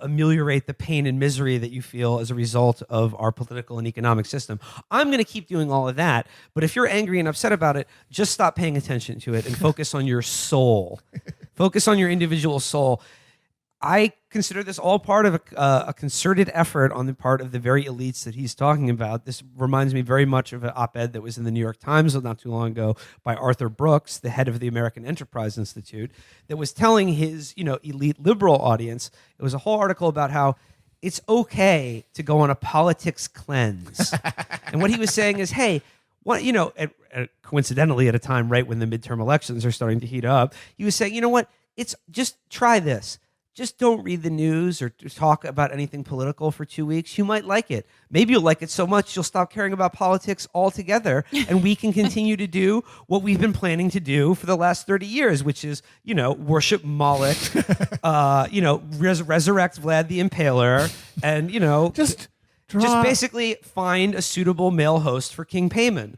ameliorate the pain and misery that you feel as a result of our political and economic system. I'm going to keep doing all of that, but if you're angry and upset about it, just stop paying attention to it and focus on your soul. Focus on your individual soul. I consider this all part of a concerted effort on the part of the very elites that he's talking about. This reminds me very much of an op-ed that was in the New York Times not too long ago by Arthur Brooks, the head of the American Enterprise Institute, that was telling his elite liberal audience. It was a whole article about how it's okay to go on a politics cleanse. And what he was saying is, hey, coincidentally at a time right when the midterm elections are starting to heat up, he was saying, you know what? It's just try this. just don't read the news or talk about anything political for 2 weeks. You might like it. Maybe you'll like it so much you'll stop caring about politics altogether, and we can continue to do what we've been planning to do for the last 30 years, which is, worship Moloch, resurrect Vlad the Impaler, and, Just basically find a suitable male host for King Payman.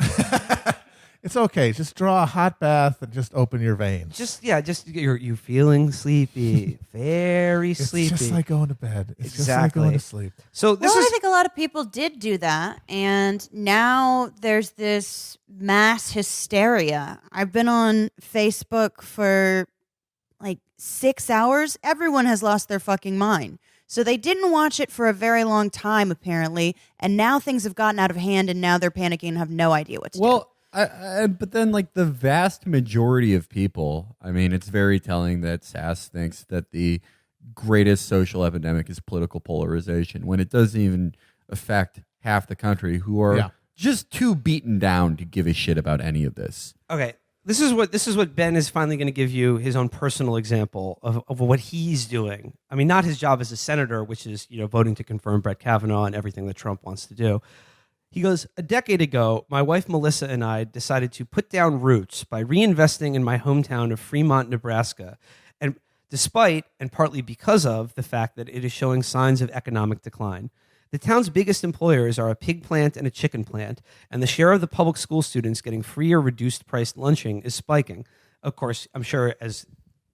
It's okay. Just draw a hot bath and just open your veins. You feeling sleepy, very sleepy. It's just like going to bed. It's just Exactly. like going to sleep. So I think a lot of people did do that, and now there's this mass hysteria. I've been on Facebook for like 6 hours. Everyone has lost their fucking mind. So they didn't watch it for a very long time, apparently, and now things have gotten out of hand, and now they're panicking and have no idea what to do. But then, like, the vast majority of people, I mean, it's very telling that Sasse thinks that the greatest social epidemic is political polarization, when it doesn't even affect half the country who are just too beaten down to give a shit about any of this. Okay, this is what Ben is finally going to give you his own personal example of what he's doing. I mean, not his job as a senator, which is voting to confirm Brett Kavanaugh and everything that Trump wants to do. He goes, a decade ago, my wife Melissa and I decided to put down roots by reinvesting in my hometown of Fremont, Nebraska, and despite and partly because of the fact that it is showing signs of economic decline. The town's biggest employers are a pig plant and a chicken plant, and the share of the public school students getting free or reduced priced lunching is spiking. Of course, I'm sure as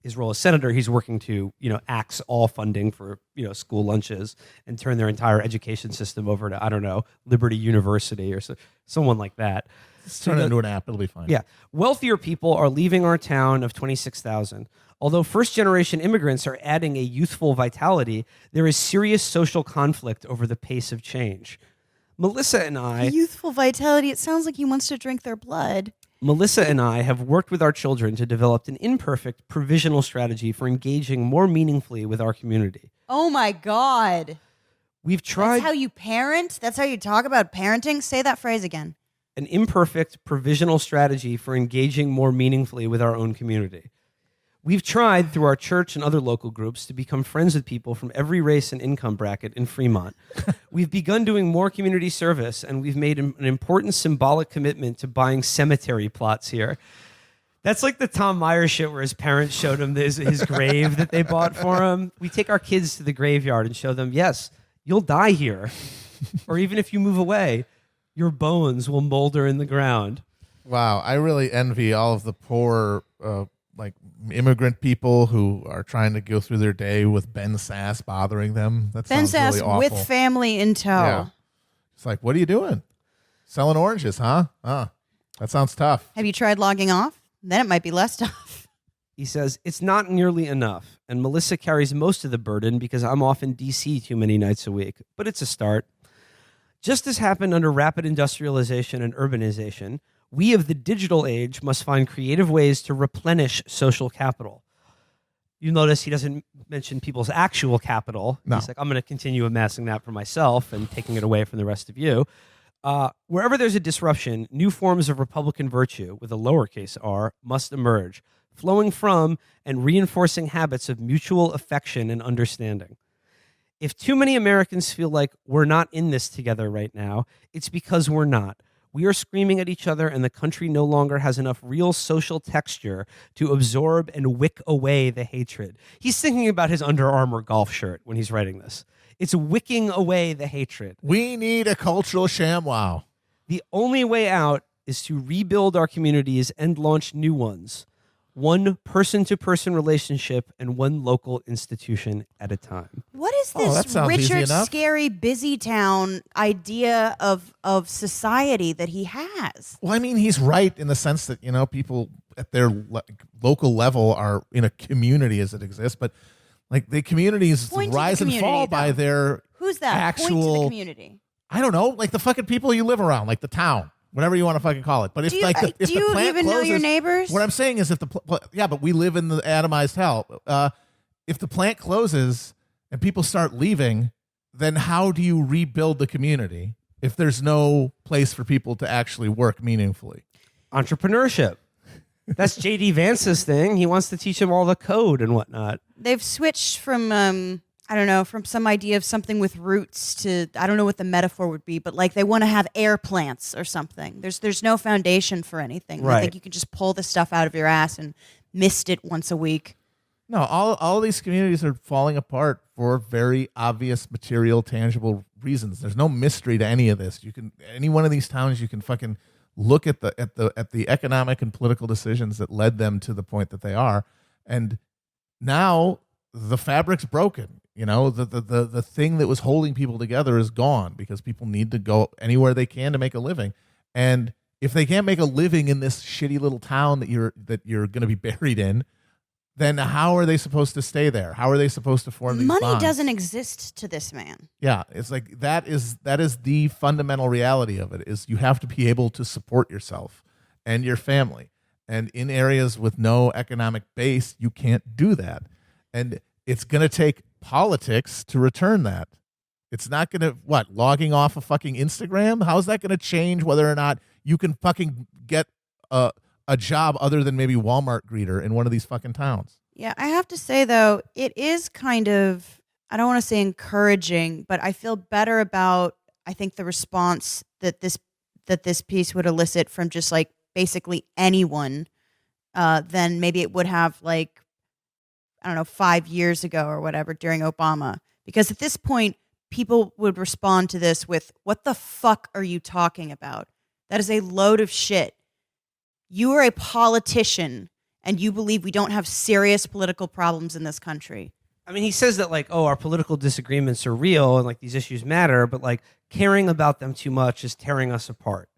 his role as senator, he's working to, axe all funding for, school lunches and turn their entire education system over to, I don't know, Liberty University or someone like that. Just turn it into an app. It'll be fine. Yeah. Wealthier people are leaving our town of 26,000. Although first-generation immigrants are adding a youthful vitality, there is serious social conflict over the pace of change. Melissa and I... Youthful vitality. It sounds like he wants to drink their blood. Melissa and I have worked with our children to develop an imperfect provisional strategy for engaging more meaningfully with our community. Oh my God. We've tried... That's how you parent? That's how you talk about parenting? Say that phrase again. An imperfect provisional strategy for engaging more meaningfully with our own community. We've tried through our church and other local groups to become friends with people from every race and income bracket in Fremont. We've begun doing more community service, and we've made an important symbolic commitment to buying cemetery plots here. That's like the Tom Myers shit where his parents showed him his grave that they bought for him. We take our kids to the graveyard and show them, yes, you'll die here. Or even if you move away, your bones will molder in the ground. Wow, I really envy all of the poor immigrant people who are trying to go through their day with Ben Sasse bothering them. That Ben sounds Sasse really awful. with family in tow. Yeah. It's like, what are you doing? Selling oranges, huh? That sounds tough. Have you tried logging off? Then it might be less tough. He says, it's not nearly enough, and Melissa carries most of the burden because I'm off in D.C. too many nights a week, but it's a start. Just as happened under rapid industrialization and urbanization, we of the digital age must find creative ways to replenish social capital. You notice he doesn't mention people's actual capital. No. He's like, I'm going to continue amassing that for myself and taking it away from the rest of you. Wherever there's a disruption, new forms of Republican virtue, with a lowercase r, must emerge, flowing from and reinforcing habits of mutual affection and understanding. If too many Americans feel like we're not in this together right now, it's because we're not. We are screaming at each other, and the country no longer has enough real social texture to absorb and wick away the hatred. He's thinking about his Under Armour golf shirt when he's writing this. It's wicking away the hatred. We need a cultural ShamWow. The only way out is to rebuild our communities and launch new ones. One person-to-person relationship and one local institution at a time. What is that this sounds easy Richard enough. Scary Busy Town idea of society that he has? Well, I mean, he's right in the sense that, people at their local level are in a community as it exists, but like the communities Point to rise the and fall community, by though. their Who's that? actual, Point to the community. I don't know, like the fucking people you live around, like the town. Whatever you want to fucking call it, but if Do you, if do the you plant even know closes, your neighbors? What I'm saying is, if but we live in the atomized hell. If the plant closes and people start leaving, then how do you rebuild the community if there's no place for people to actually work meaningfully? Entrepreneurship. That's J.D. Vance's thing. He wants to teach him all the code and whatnot. They've switched from I don't know, from some idea of something with roots to, I don't know what the metaphor would be, but like they want to have air plants or something. There's no foundation for anything. Right. I think you can just pull the stuff out of your ass and mist it once a week. No, all these communities are falling apart for very obvious, material, tangible reasons. There's no mystery to any of this. You can any one of these towns, you can fucking look at the economic and political decisions that led them to the point that they are, and now the fabric's broken. You know, the thing that was holding people together is gone because people need to go anywhere they can to make a living. And if they can't make a living in this shitty little town that you're going to be buried in, then how are they supposed to stay there? How are they supposed to form these Money bonds? doesn't exist to this man. Yeah, it's like that is the fundamental reality of it is you have to be able to support yourself and your family. And in areas with no economic base, you can't do that. And it's going to take politics to return that. It's not going to, logging off a fucking Instagram? How's that going to change whether or not you can fucking get a job other than maybe Walmart greeter in one of these fucking towns? Yeah, I have to say, though, it is kind of, I don't want to say encouraging, but I feel better about, I think, the response that this piece would elicit from just like basically anyone than maybe it would have like, I don't know, 5 years ago or whatever during Obama. Because at this point, people would respond to this with, what the fuck are you talking about? That is a load of shit. You are a politician and you believe we don't have serious political problems in this country. I mean, he says that like, oh, our political disagreements are real and like these issues matter, but like caring about them too much is tearing us apart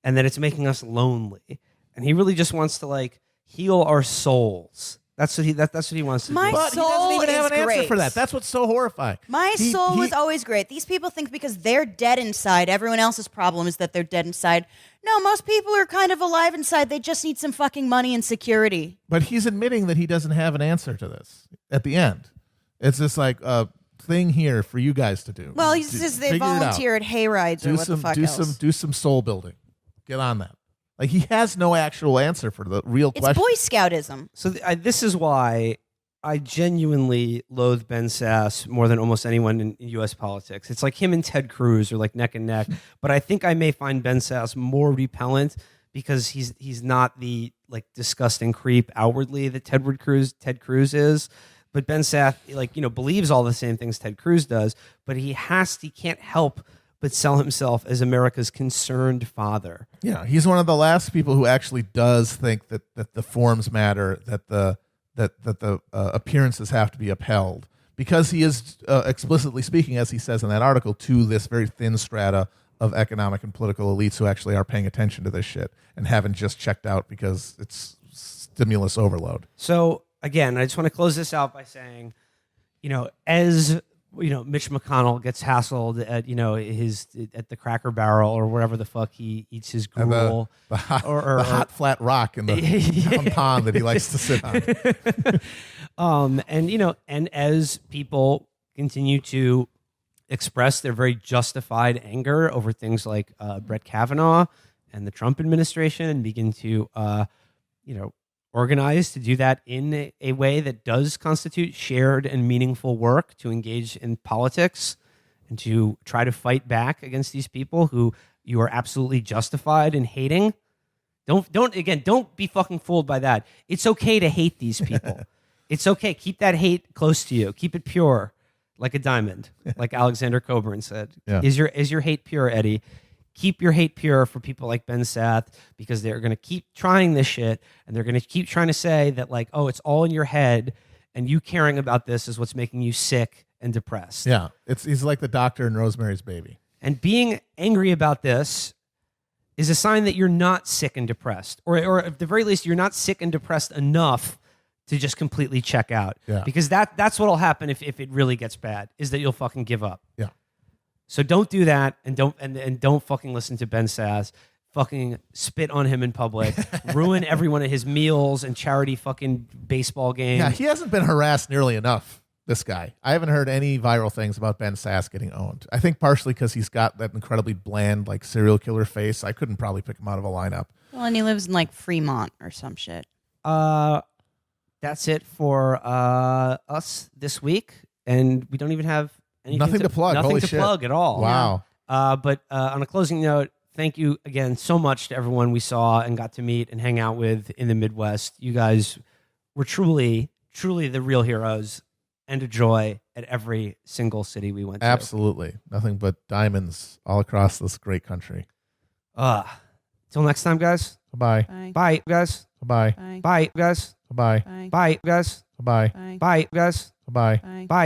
and that it's making us lonely. And he really just wants to like heal our souls. That's what he wants to do. My But he soul doesn't even have is an answer great. for that. That's what's so horrifying. My soul is always great. These people think because they're dead inside, everyone else's problem is that they're dead inside. No, most people are kind of alive inside. They just need some fucking money and security. But he's admitting that he doesn't have an answer to this at the end. It's just like a thing here for you guys to do. Well, he says they Figure it out. volunteer at hay rides or what the fuck else. Do some soul building. Get on that. Like he has no actual answer for the real It's question. Boy Scoutism. So this is why I genuinely loathe Ben Sasse more than almost anyone in U.S. politics. It's like him and Ted Cruz are like neck and neck. But I think I may find Ben Sasse more repellent because he's not the like disgusting creep outwardly that Ted Cruz is. But Ben Sasse, like, you know, believes all the same things Ted Cruz does, but he can't help but sell himself as America's concerned father. Yeah, he's one of the last people who actually does think that the forms matter, that the appearances have to be upheld, because he is explicitly speaking, as he says in that article, to this very thin strata of economic and political elites who actually are paying attention to this shit and haven't just checked out because it's stimulus overload. So again, I just want to close this out by saying, you know, as you know, Mitch McConnell gets hassled at, you know, at the Cracker Barrel or wherever the fuck he eats his gruel, The hot flat rock in the down pond that he likes to sit on. And you know, and as people continue to express their very justified anger over things like Brett Kavanaugh and the Trump administration, and begin to you know, organize to do that in a way that does constitute shared and meaningful work to engage in politics and to try to fight back against these people who you are absolutely justified in hating. Don't be fucking fooled by that. It's okay to hate these people. It's okay. Keep that hate close to you. Keep it pure like a diamond, like Alexander Coburn said. Yeah. Is your hate pure, Eddie? Keep your hate pure for people like Ben Sasse, because they're going to keep trying this shit, and they're going to keep trying to say that, like, oh, it's all in your head, and you caring about this is what's making you sick and depressed. Yeah, he's like the doctor in Rosemary's Baby. And being angry about this is a sign that you're not sick and depressed, or at the very least, you're not sick and depressed enough to just completely check out. Yeah. Because that's what'll happen if it really gets bad, is that you'll fucking give up. Yeah. So don't do that, and don't fucking listen to Ben Sasse. Fucking spit on him in public, ruin every one of his meals and charity fucking baseball games. Yeah, he hasn't been harassed nearly enough This guy. I haven't heard any viral things about Ben Sasse getting owned. I think partially because he's got that incredibly bland, like serial killer face. I couldn't probably pick him out of a lineup. Well, and he lives in like Fremont or some shit. That's it for us this week, and we don't even have anything Nothing to plug. Nothing Holy to shit. plug at all. Wow. But on a closing note, thank you again so much to everyone we saw and got to meet and hang out with in the Midwest. You guys were truly, truly the real heroes and a joy at every single city we went to. Absolutely. Nothing but diamonds all across this great country. Till next time, guys. Bye-bye. Bye. Bye, guys. Bye-bye. Bye. Bye, guys. Bye-bye. Bye. Bye, guys. Bye-bye. Bye. Bye, guys. Bye-bye. Bye. Bye.